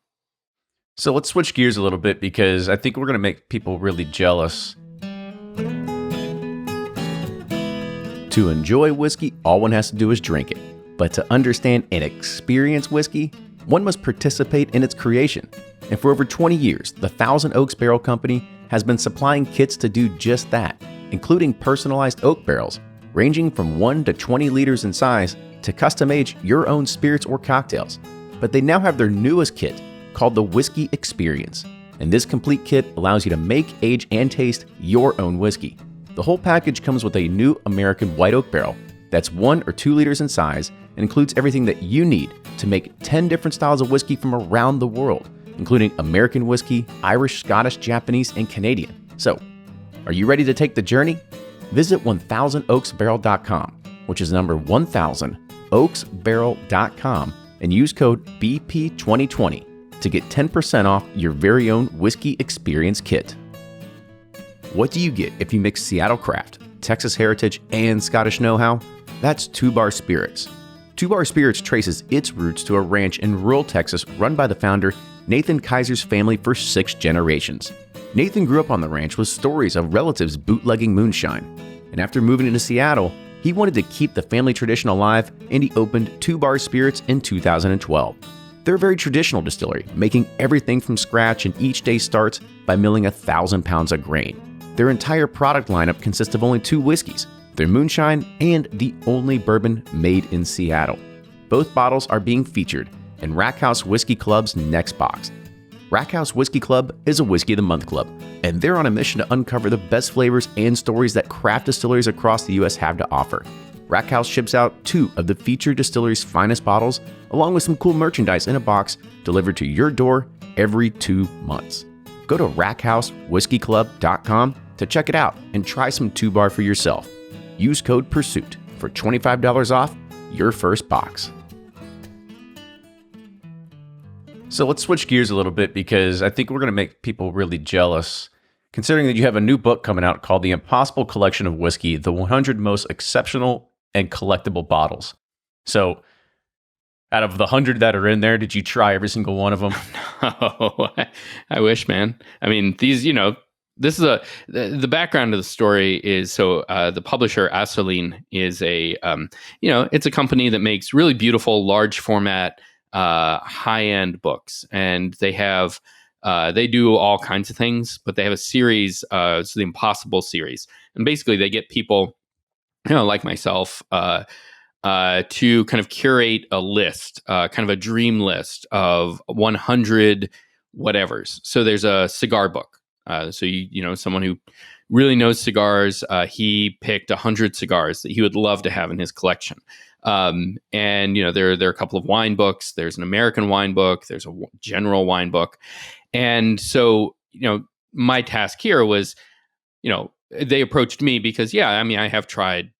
So let's switch gears a little bit because I think we're going to make people really jealous. To enjoy whiskey, all one has to do is drink it. But to understand and experience whiskey, one must participate in its creation. And for over 20 years, the Thousand Oaks Barrel Company has been supplying kits to do just that, including personalized oak barrels, ranging from 1 to 20 liters in size to custom age your own spirits or cocktails. But they now have their newest kit, called the Whiskey Experience. And this complete kit allows you to make, age, and taste your own whiskey. The whole package comes with a new American white oak barrel that's 1 or 2 liters in size and includes everything that you need to make 10 different styles of whiskey from around the world, including American whiskey, Irish, Scottish, Japanese, and Canadian. So, are you ready to take the journey? Visit 1000oaksbarrel.com, which is number 1000oaksbarrel.com, and use code BP2020 to get 10% off your very own Whiskey Experience kit. What do you get if you mix Seattle craft, Texas heritage, and Scottish know-how? That's 2 Bar Spirits. 2 Bar Spirits traces its roots to a ranch in rural Texas run by the founder, Nathan Kaiser's family for 6 generations. Nathan grew up on the ranch with stories of relatives bootlegging moonshine. And after moving into Seattle, he wanted to keep the family tradition alive, and he opened 2 Bar Spirits in 2012. They're a very traditional distillery, making everything from scratch, and each day starts by milling 1,000 pounds of grain. Their entire product lineup consists of only 2 whiskeys, their moonshine and the only bourbon made in Seattle. Both bottles are being featured in Rackhouse Whiskey Club's next box. Rackhouse Whiskey Club is a Whiskey of the Month club, and they're on a mission to uncover the best flavors and stories that craft distilleries across the U.S. have to offer. Rackhouse ships out 2 of the featured distillery's finest bottles, along with some cool merchandise in a box delivered to your door every 2 months. Go to rackhousewhiskeyclub.com to check it out and try some 2 Bar for yourself. Use code PURSUIT for $25 off your first box. So let's switch gears a little bit because I think we're going to make people really jealous, considering that you have a new book coming out called The Impossible Collection of Whiskey, the 100 Most Exceptional and Collectible Bottles. So out of the 100 that are in there, did you try every single one of them? No, I wish, man. I mean, these, this is the background of the story is, so the publisher Asseline is it's a company that makes really beautiful, large format, high-end books. And they have, they do all kinds of things, but they have a series, it's the Impossible series. And basically they get people, like myself, to kind of curate a list, kind of a dream list of 100 whatevers. So there's a cigar book. So someone who really knows cigars, he picked 100 cigars that he would love to have in his collection. And there are a couple of wine books. There's an American wine book. There's a general wine book. And so, my task here was, they approached me because, I have tried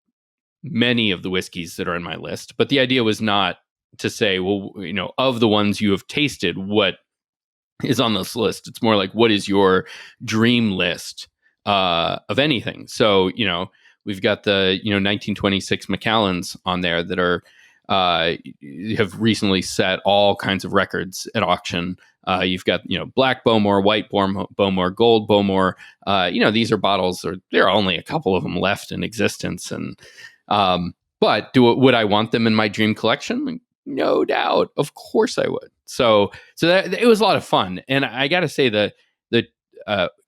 many of the whiskeys that are in my list, but the idea was not to say, well, of the ones you have tasted, what is on this list. It's more like, what is your dream list of anything? So, we've got the 1926 Macallans on there that are have recently set all kinds of records at auction. You've got black Bowmore, white Bowmore, gold Bowmore. These are bottles, or there are only a couple of them left in existence. And but would I want them in my dream collection? No doubt, of course I would. So that it was a lot of fun, and I got to say that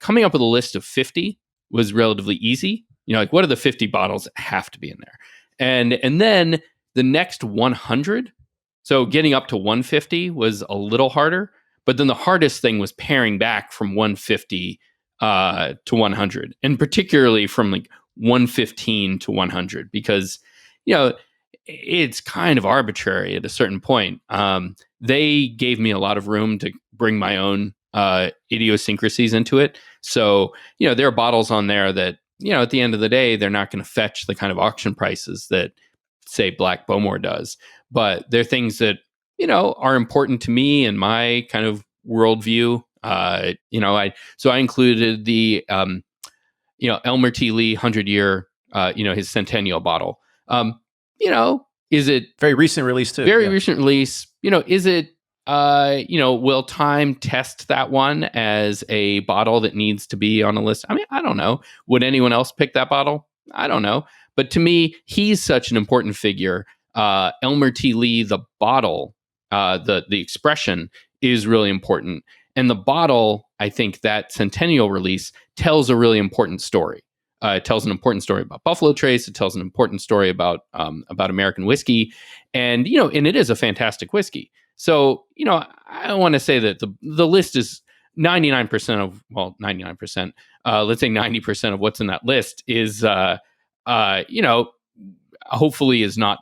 coming up with a list of 50 was relatively easy. Like what are the 50 bottles that have to be in there? And then the next 100, so getting up to 150 was a little harder, but then the hardest thing was paring back from 150 to 100, and particularly from like 115 to 100, because, it's kind of arbitrary at a certain point. They gave me a lot of room to bring my own idiosyncrasies into it. So, there are bottles on there that, at the end of the day, they're not going to fetch the kind of auction prices that, say, Black Bowmore does. But they're things that, are important to me and my kind of worldview. I included the, Elmer T. Lee 100-year, his centennial bottle. Is it very recent release too? Very recent release. Is it, will time test that one as a bottle that needs to be on a list? I mean, I don't know. Would anyone else pick that bottle? I don't know. But to me, he's such an important figure. Elmer T. Lee, the bottle, the expression is really important. And the bottle, I think that centennial release tells a really important story. It tells an important story about Buffalo Trace. It tells an important story about American whiskey, and and it is a fantastic whiskey. So I want to say that the list is 99% of 99%. Let's say 90% of what's in that list is hopefully is not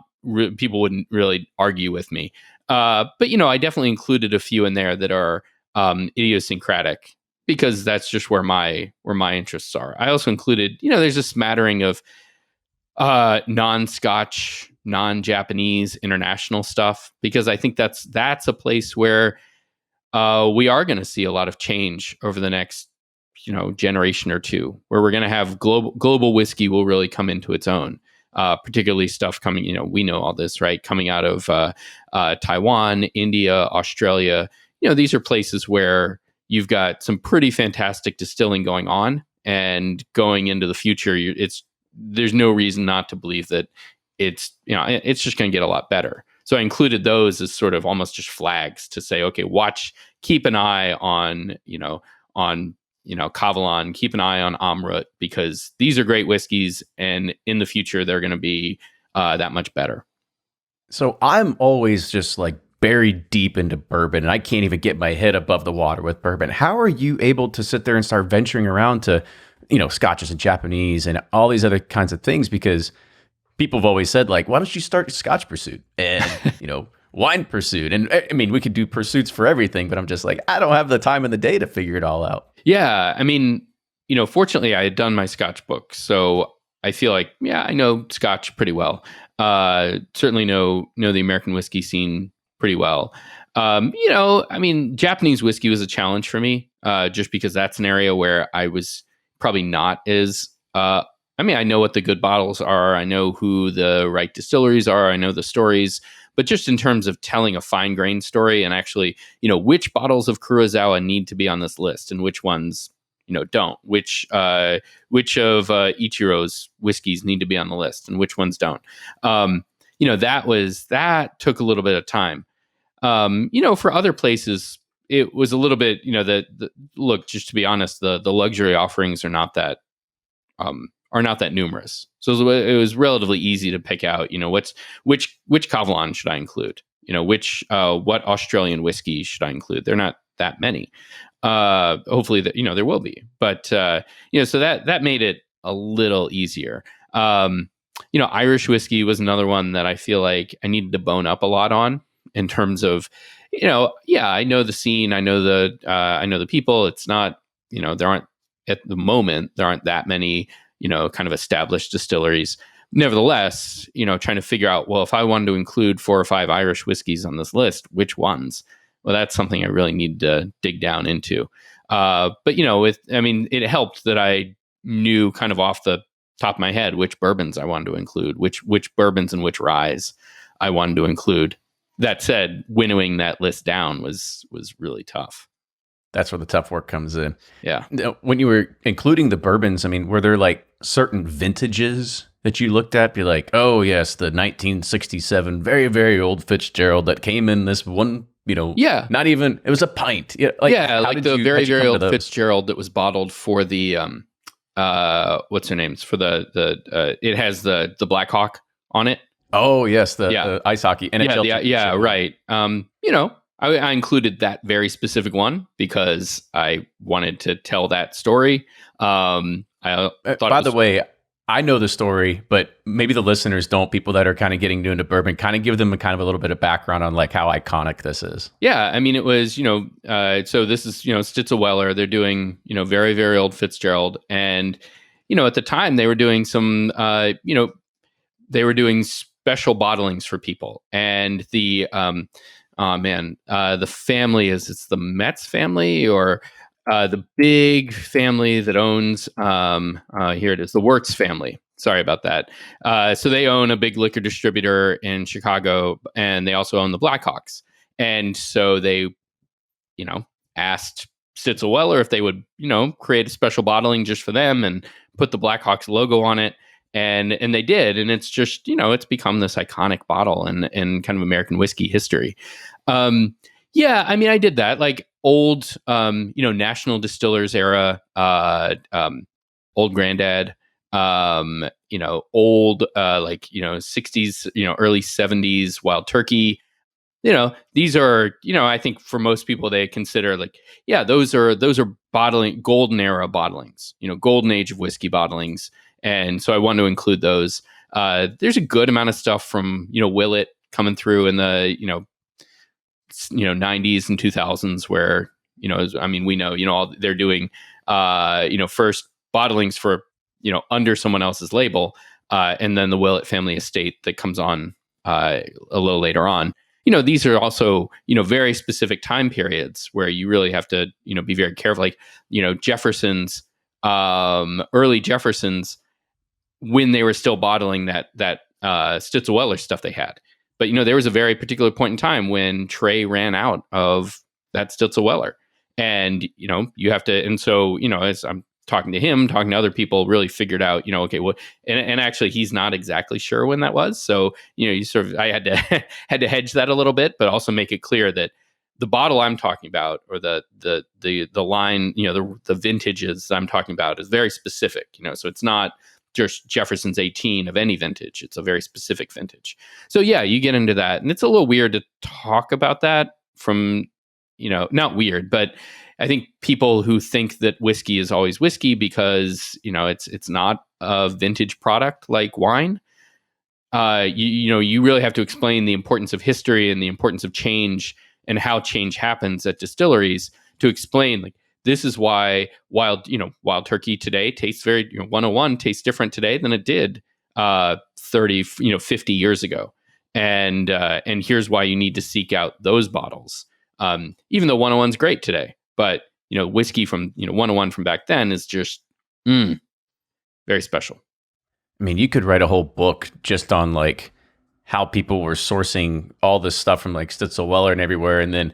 people wouldn't really argue with me. But I definitely included a few in there that are idiosyncratic, because that's just where my interests are. I also included, there's a smattering of non-Scotch, non-Japanese, international stuff, because I think that's a place where we are going to see a lot of change over the next, generation or two, where we're going to have global whiskey will really come into its own. Particularly stuff coming, we know all this, right? Coming out of Taiwan, India, Australia. These are places where you've got some pretty fantastic distilling going on, and going into the future, there's no reason not to believe that it's just going to get a lot better. So I included those as sort of almost just flags to say, okay, keep an eye on Kavalan, keep an eye on Amrut, because these are great whiskeys, and in the future they're going to be that much better. So I'm always just like buried deep into bourbon, and I can't even get my head above the water with bourbon. How are you able to sit there and start venturing around to, Scotches and Japanese and all these other kinds of things? Because people have always said, like, why don't you start Scotch Pursuit and, Wine Pursuit? And I mean, we could do pursuits for everything, but I'm just like, I don't have the time and the day to figure it all out. Yeah. I mean, fortunately I had done my Scotch book, so I feel like, I know Scotch pretty well. Certainly know the American whiskey scene pretty well. I mean, Japanese whiskey was a challenge for me, just because that's an area where I was probably not as, I know what the good bottles are. I know who the right distilleries are. I know the stories, but just in terms of telling a fine grained story, and actually, which bottles of Kurosawa need to be on this list and which ones, don't, which of Ichiro's whiskeys need to be on the list and which ones don't. That took a little bit of time. For other places, it was a little bit, look, just to be honest, the luxury offerings are not that numerous. So it was relatively easy to pick out, which Kavalan should I include? What Australian whiskey should I include? They're not that many. Hopefully that, there will be, but, so that made it a little easier. Irish whiskey was another one that I feel like I needed to bone up a lot on, in terms of, I know the scene, I know the people. It's not, there aren't at the moment, there aren't that many, kind of established distilleries. Nevertheless, trying to figure out, well, if I wanted to include 4 or 5 Irish whiskeys on this list, which ones? Well, that's something I really need to dig down into. But it helped that I knew kind of off the top of my head which bourbons I wanted to include, which bourbons and which ryes I wanted to include. That said, winnowing that list down was really tough. That's where the tough work comes in. Yeah. When you were including the bourbons, I mean, were there like certain vintages that you looked at? Be like, oh yes, the 1967 very, very old Fitzgerald that came in this one Yeah. not even, it was a pint. Yeah, Like the very, how'd you very come to old those? Fitzgerald that was bottled for the what's her name's for the it has the Black Hawk on it. Oh yes, the, Yeah. the ice hockey NHL. Yeah, championship. right. I included that very specific one because I wanted to tell that story. I thought By the way, I know the story, but maybe the listeners don't. People that are kind of getting new into bourbon, kind of give them a little bit of background on like how iconic this is. yeah, I mean, it was, so this is, Stitzel-Weller. They're doing, very, very old Fitzgerald. And, at the time they were doing some, they were doing special bottlings for people. And the, the family it's the Metz family or the big family that owns, here it is, the Wirtz family. Sorry about that. So they own a big liquor distributor in Chicago, and they also own the Blackhawks. And so they, asked Stitzel-Weller if they would, create a special bottling just for them and put the Blackhawks logo on it. And they did. And it's just, it's become this iconic bottle in kind of American whiskey history. Yeah, I mean, I did that, like old, National Distillers era, Old Grandad, old, 60s, early 70s Wild Turkey. These are, I think for most people they consider like, yeah, those are bottling, golden era bottlings, golden age of whiskey bottlings. And so I wanted to include those. There's a good amount of stuff from, Willet coming through in the, 90s and 2000s where, we know, all they're doing, first bottlings for, under someone else's label. And then the Willet family estate that comes on a little later on. These are also, very specific time periods where you really have to, be very careful. Like, Jefferson's, early Jefferson's, when they were still bottling that Stitzel-Weller stuff they had. But, there was a very particular point in time when Trey ran out of that Stitzel-Weller. And, you have to, and so, as I'm talking to him, talking to other people, really figured out, okay, what, and actually he's not exactly sure when that was. So, you sort of, I had to, had to hedge that a little bit, but also make it clear that the bottle I'm talking about, or the line, the vintages I'm talking about is very specific, so it's not just Jefferson's 18 of any vintage. It's a very specific vintage. So yeah, you get into that, and it's a little weird to talk about that from, not weird, but I think people who think that whiskey is always whiskey because, it's not a vintage product like wine. You really have to explain the importance of history and the importance of change and how change happens at distilleries to explain, like, this is why Wild Turkey today tastes very, 101 tastes different today than it did 30, 50 years ago. And here's why you need to seek out those bottles. Even though 101's great today. But, whiskey from, 101 from back then is just very special. I mean, you could write a whole book just on like how people were sourcing all this stuff from like Stitzel-Weller and everywhere, and then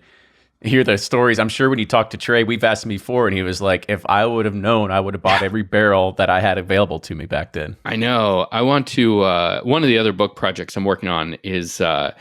hear the stories. I'm sure when you talk to Trey, we've asked him before, and he was like, if I would have known, I would have bought every barrel that I had available to me back then. I know. I want to, one of the other book projects I'm working on is a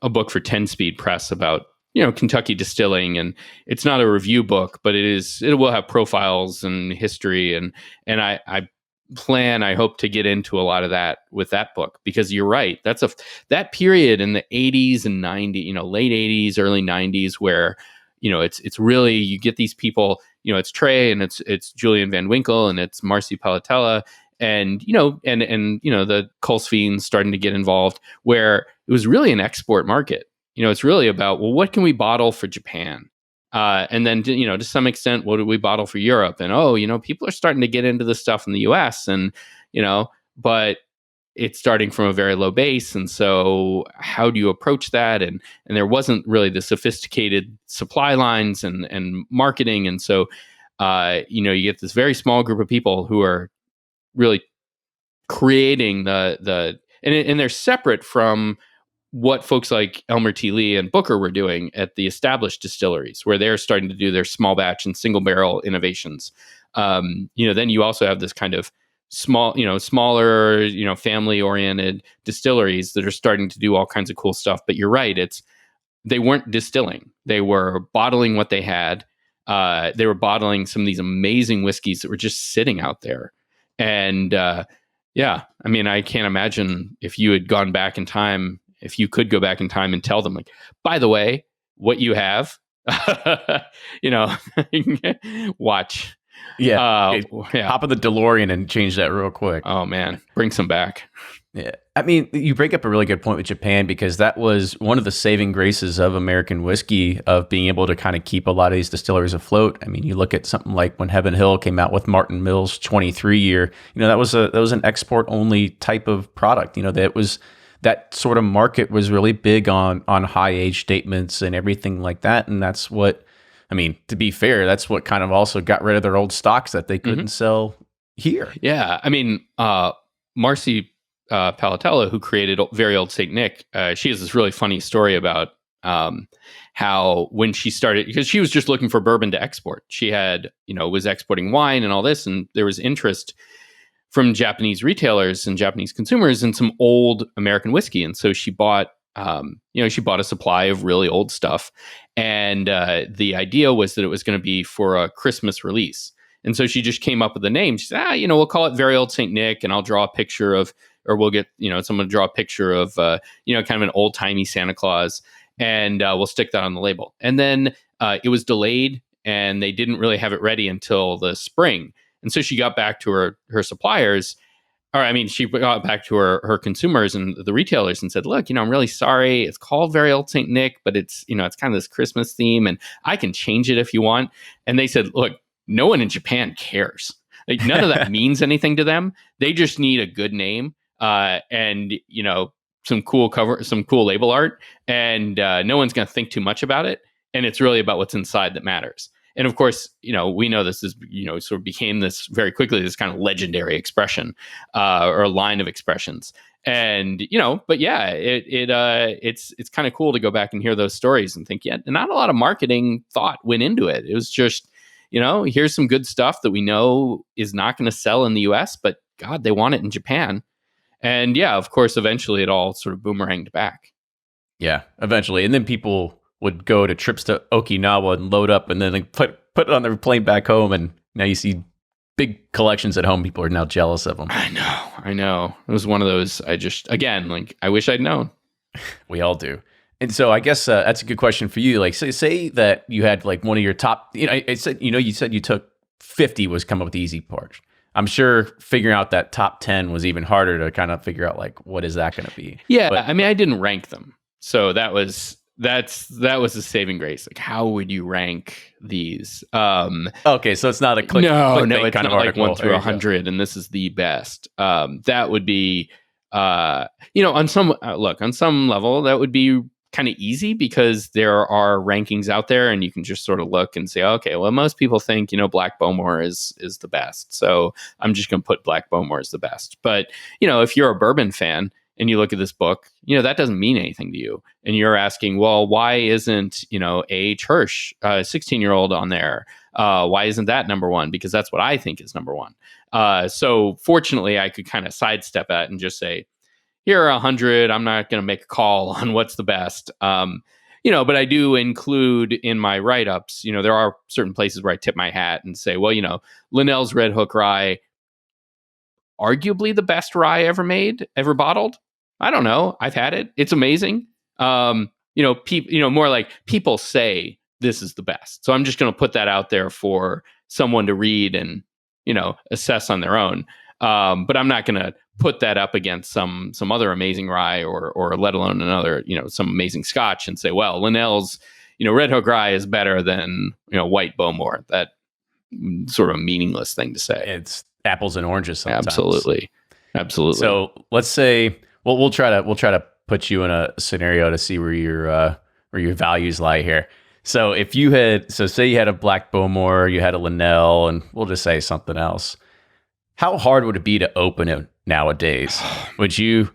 book for 10 Speed Press about, Kentucky distilling. And it's not a review book, but it will have profiles and history. And I hope to get into a lot of that with that book, because you're right. That period in the 80s and 90s, late 80s, early 90s, where, it's really, you get these people, it's Trey and it's Julian Van Winkle and it's Marcy Palatella and, the Colsfiends starting to get involved, where it was really an export market. It's really about, well, what can we bottle for Japan? And then, to some extent, what do we bottle for Europe? And, people are starting to get into this stuff in the US and, but it's starting from a very low base. And so how do you approach that? And there wasn't really the sophisticated supply lines and marketing. And so, you get this very small group of people who are really creating and they're separate from what folks like Elmer T. Lee and Booker were doing at the established distilleries, where they're starting to do their small batch and single barrel innovations. Then you also have this kind of smaller, family oriented distilleries that are starting to do all kinds of cool stuff. But you're right. It's they weren't distilling. They were bottling what they had. They were bottling some of these amazing whiskeys that were just sitting out there. And yeah, I mean, I can't imagine if you had gone back in time, if you could go back in time and tell them, like, by the way, what you have, you know, watch. Yeah. Yeah. Hop in the DeLorean and change that real quick. Oh, man. Bring some back. Yeah. I mean, you bring up a really good point with Japan, because that was one of the saving graces of American whiskey, of being able to kind of keep a lot of these distilleries afloat. I mean, you look at something like when Heaven Hill came out with Martin Mills 23 year, that was an export only type of product. That sort of market was really big on high age statements and everything like that. And that's what, I mean, to be fair, that's what kind of also got rid of their old stocks that they couldn't sell here. Yeah. I mean, Marcy Palatella, who created Very Old Saint Nick, she has this really funny story about how when she started, because she was just looking for bourbon to export. She had, was exporting wine and all this, and there was interest from Japanese retailers and Japanese consumers in some old American whiskey. And so she bought, she bought a supply of really old stuff. And the idea was that it was going to be for a Christmas release. And so she just came up with the name. She said, we'll call it Very Old Saint Nick, and I'll draw a picture of, or we'll get, someone to draw a picture of, kind of an old timey Santa Claus, and we'll stick that on the label. And then it was delayed, and they didn't really have it ready until the spring. And so she got back to her suppliers, she got back to her consumers and the retailers and said, look, I'm really sorry. It's called Very Old Saint Nick, but it's, it's kind of this Christmas theme, and I can change it if you want. And they said, look, no one in Japan cares. Like, none of that means anything to them. They just need a good name, and, some cool cover, some cool label art, and no one's going to think too much about it. And it's really about what's inside that matters. And of course, we know this is, sort of became this very quickly, this kind of legendary expression, or a line of expressions. And, but yeah, it's kind of cool to go back and hear those stories and think, not a lot of marketing thought went into it. It was just, here's some good stuff that we know is not going to sell in the US, but God, they want it in Japan. And yeah, of course, eventually it all sort of boomeranged back. Yeah, eventually. And then people would go to trips to Okinawa and load up, and then they put it on their plane back home, and now you see big collections at home. People are now jealous of them. I know. It was one of those, I wish I'd known. We all do. And so I guess that's a good question for you. Like, say that you had like one of your top, you said you took 50 was come up with the easy part. I'm sure figuring out that top 10 was even harder to kind of figure out, like, what is that going to be? Yeah. But I didn't rank them. So that was the saving grace. Like, how would you rank these? Okay, so it's not a click. No, it's kind not of like article. 1 through 100, and this is the best. That would be, on some level, that would be kind of easy, because there are rankings out there, and you can just sort of look and say, okay, well, most people think, Black Bowmore is the best, so I'm just going to put Black Bowmore as the best. But if you're a bourbon fan and you look at this book, that doesn't mean anything to you. And you're asking, well, why isn't, A.H. Hirsch, 16-year-old on there? Why isn't that number one? Because that's what I think is number one. So fortunately, I could kind of sidestep that and just say, here are 100. I'm not going to make a call on what's the best. But I do include in my write-ups, there are certain places where I tip my hat and say, well, Linnell's Red Hook Rye, arguably the best rye ever bottled. I don't know. I've had it. It's amazing. More like people say this is the best. So I'm just going to put that out there for someone to read and, assess on their own. But I'm not going to put that up against some other amazing rye or let alone another, some amazing Scotch and say, well, Linnell's, Red Hook Rye is better than, White Bowmore. That sort of meaningless thing to say. It's apples and oranges sometimes. Absolutely. So let's say, well, we'll try to put you in a scenario to see where your values lie here. So say you had a Black Bowmore, you had a Linnell, and we'll just say something else. How hard would it be to open it nowadays? Would you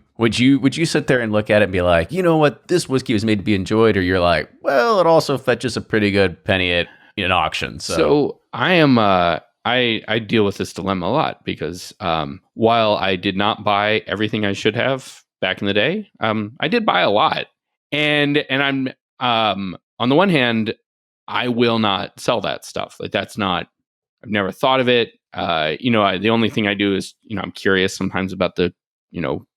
sit there and look at it and be like, you know what, this whiskey was made to be enjoyed, or you're like, well, it also fetches a pretty good penny at an auction. So I am I deal with this dilemma a lot, because while I did not buy everything I should have back in the day, I did buy a lot, and I'm on the one hand, I will not sell that stuff. Like that's not. I've never thought of it. The only thing I do is, I'm curious sometimes about the,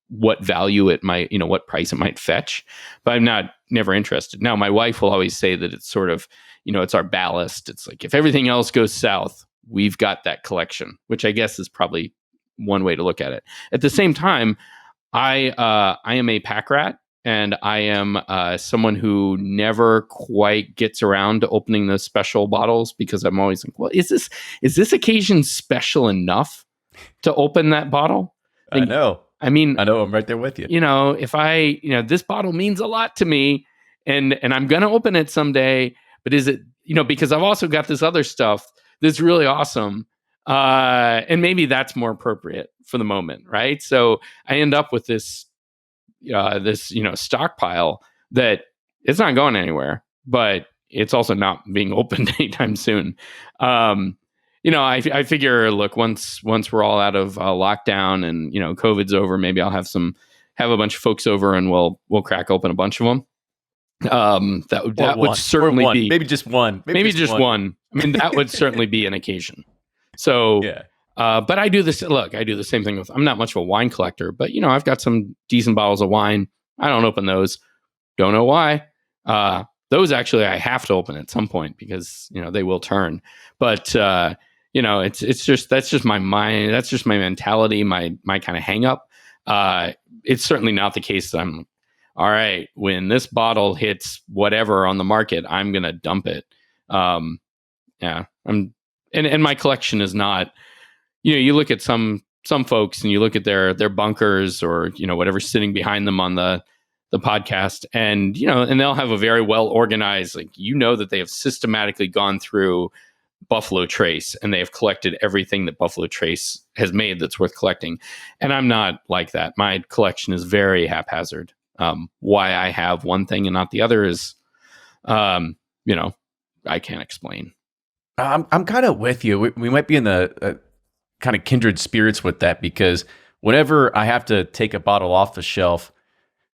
what value it might, what price it might fetch, but I'm never interested. Now, my wife will always say that it's sort of, it's our ballast. It's like, if everything else goes south, we've got that collection, which I guess is probably one way to look at it. At the same time, I am a pack rat, and I am someone who never quite gets around to opening those special bottles, because I'm always like, well, is this occasion special enough to open that bottle? I know. I mean, I know, I'm right there with you. If this bottle means a lot to me, and I'm going to open it someday, but is it, because I've also got this other stuff that's really awesome. And maybe that's more appropriate for the moment. Right. So I end up with this stockpile that it's not going anywhere, but it's also not being opened anytime soon. I figure, look, once we're all out of lockdown and COVID's over, maybe I'll have a bunch of folks over and we'll crack open a bunch of them. That would certainly be maybe just one. Maybe just one. I mean, that would certainly be an occasion. So, yeah. But I do this. Look, I do the same thing with. I'm not much of a wine collector, but I've got some decent bottles of wine. I don't open those. Don't know why. Those actually I have to open at some point because they will turn. But it's just that's just my mind. That's just my mentality. My kind of hang up. It's certainly not the case that I'm. All right, when this bottle hits whatever on the market, I'm gonna dump it. Yeah, and my collection is not. You look at some folks and you look at their bunkers or whatever's sitting behind them on the podcast, and and they'll have a very well organized, like that they have systematically gone through Buffalo Trace and they have collected everything that Buffalo Trace has made that's worth collecting. And I'm not like that. My collection is very haphazard. Why I have one thing and not the other is, I can't explain. I'm kind of with you. We might be in the kind of kindred spirits with that, because whenever I have to take a bottle off the shelf,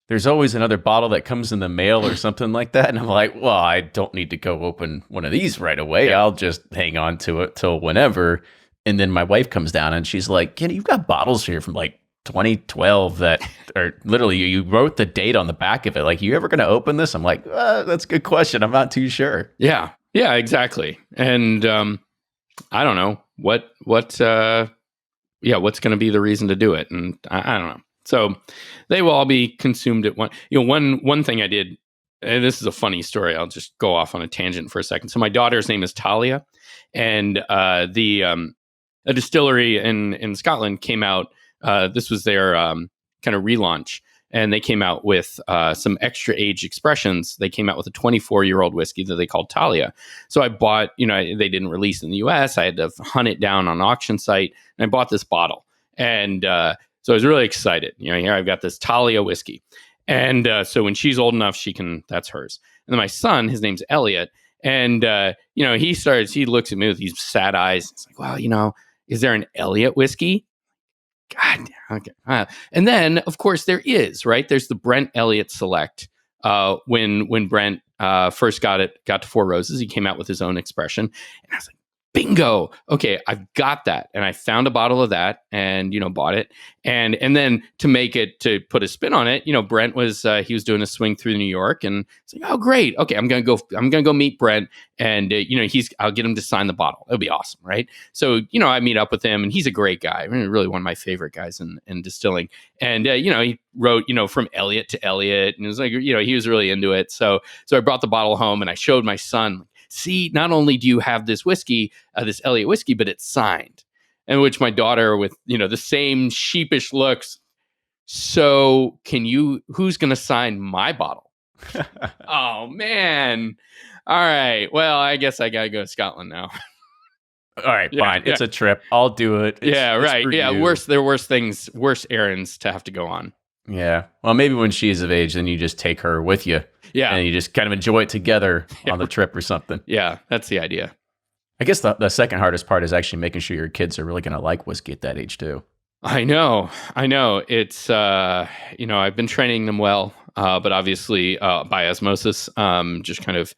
there's always another bottle that comes in the mail or something like that. And I'm like, well, I don't need to go open one of these right away. Yeah. I'll just hang on to it till whenever. And then my wife comes down and she's like, Kenny, you've got bottles here from like 2012 that are literally, you wrote the date on the back of it. Like, you ever going to open this? I'm like, that's a good question. I'm not too sure. Yeah, exactly. And I don't know what's going to be the reason to do it. And I don't know. So they will all be consumed at one. One thing I did, and this is a funny story. I'll just go off on a tangent for a second. So my daughter's name is Talia, and a distillery in Scotland came out. This was their kind of relaunch, and they came out with some extra age expressions. They came out with a 24-year-old whiskey that they called Talia. So I bought, they didn't release in the US. I had to hunt it down on an auction site, and I bought this bottle. And so I was really excited. Here I've got this Talia whiskey. And so when she's old enough, that's hers. And then my son, his name's Elliot. And, he looks at me with these sad eyes. It's like, well, is there an Elliot whiskey? God, okay. And then, of course, there is, right? There's the Brent Elliott Select. When Brent first got to Four Roses, he came out with his own expression. And I was like, bingo. Okay, I've got that. And I found a bottle of that and, bought it. And then to put a spin on it, Brent was, he was doing a swing through New York, and it's like, oh, great. Okay, I'm going to go meet Brent, and, I'll get him to sign the bottle. It'll be awesome. Right. So, I meat up with him, and he's a great guy. I mean, really one of my favorite guys in distilling. And, he wrote, from Elliot to Elliot, and it was like, he was really into it. So I brought the bottle home and I showed my son, see, not only do you have this whiskey, this Elliott whiskey, but it's signed. And which my daughter, with, the same sheepish looks. So who's going to sign my bottle? Oh, man. All right. Well, I guess I got to go to Scotland now. All right, fine. It's a trip. I'll do it. Right. Yeah. There are worse errands to have to go on. Yeah. Well, maybe when she's of age, then you just take her with you. Yeah. And you just kind of enjoy it together on the trip or something. Yeah, that's the idea. I guess the second hardest part is actually making sure your kids are really going to like whiskey at that age too. I know. It's, I've been training them well. but obviously by osmosis, just kind of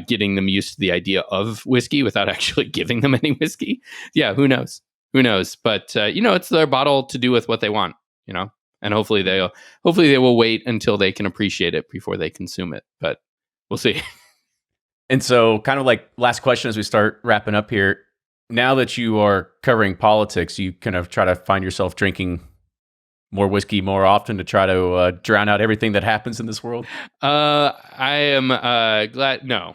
getting them used to the idea of whiskey without actually giving them any whiskey. Yeah, who knows? Who knows? But it's their bottle to do with what they want. And hopefully they will wait until they can appreciate it before they consume it. But we'll see. And so, kind of like last question as we start wrapping up here. Now that you are covering politics, you kind of try to find yourself drinking more whiskey more often to try to drown out everything that happens in this world? I am glad. No.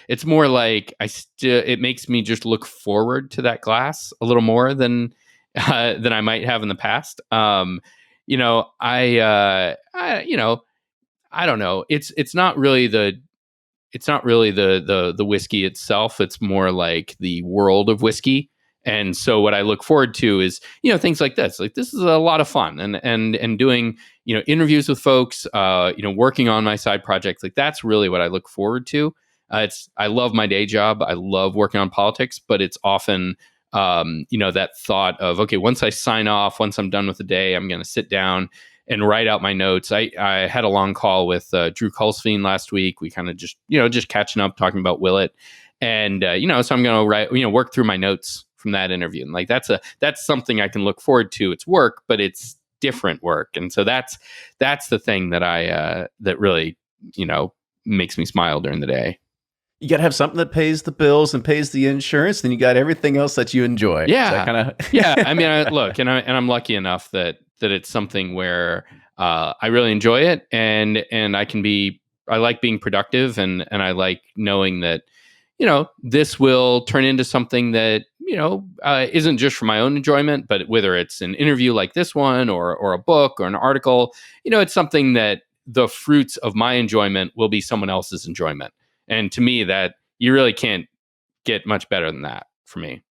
It's more like it makes me just look forward to that glass a little more than I might have in the past. I don't know. It's not really the whiskey itself. It's more like the world of whiskey. And so what I look forward to is, things like this. Like, this is a lot of fun, and doing, interviews with folks, working on my side projects. Like, that's really what I look forward to. I love my day job. I love working on politics, but it's often, that thought of, okay, once I sign off, once I'm done with the day, I'm going to sit down and write out my notes. I had a long call with Drew Kulsveen last week. We kind of just catching up, talking about Willett. And, so I'm going to write, work through my notes from that interview. And like, that's something I can look forward to. It's work, but it's different work. And so that's the thing that that really, makes me smile during the day. You got to have something that pays the bills and pays the insurance. Then you got everything else that you enjoy. Yeah. Yeah. I mean, I'm lucky enough that it's something where I really enjoy it, and I like being productive, and I like knowing that, this will turn into something that, isn't just for my own enjoyment, but whether it's an interview like this one or a book or an article, it's something that the fruits of my enjoyment will be someone else's enjoyment. And to me, that you really can't get much better than that for me.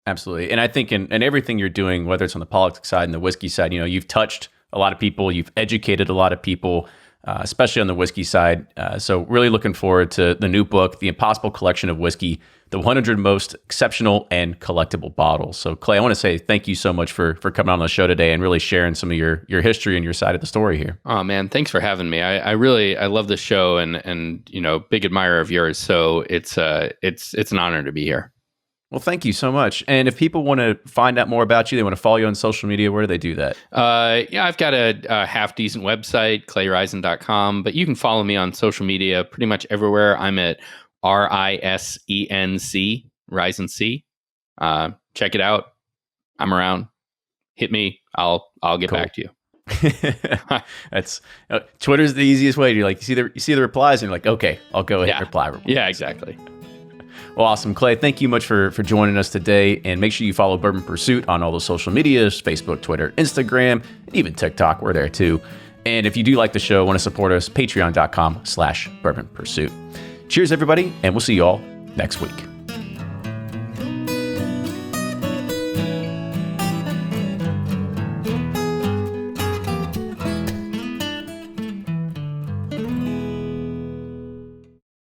Absolutely. And I think in everything you're doing, whether it's on the politics side and the whiskey side, you've touched a lot of people, you've educated a lot of people, especially on the whiskey side. So really looking forward to the new book, The Impossible Collection of Whiskey, the 100 Most Exceptional and Collectible Bottles. So Clay, I want to say thank you so much for coming on the show today and really sharing some of your history and your side of the story here. Oh man, thanks for having me. I love the show, and big admirer of yours. So it's an honor to be here. Well, thank you so much. And if people want to find out more about you, they want to follow you on social media, where do they do that? I've got a half-decent website, clayrysen.com, but you can follow me on social media pretty much everywhere. I'm at RISENC, Rysenc. Check it out. I'm around. Hit me. I'll get back to you. That's Twitter's the easiest way. You see the replies, and you're like, okay, I'll go ahead and reply. Yeah, exactly. Well, awesome. Clay, thank you much for joining us today. And make sure you follow Bourbon Pursuit on all the social medias, Facebook, Twitter, Instagram, and even TikTok. We're there too. And if you do like the show, want to support us, patreon.com/Bourbon Pursuit. Cheers, everybody. And we'll see you all next week.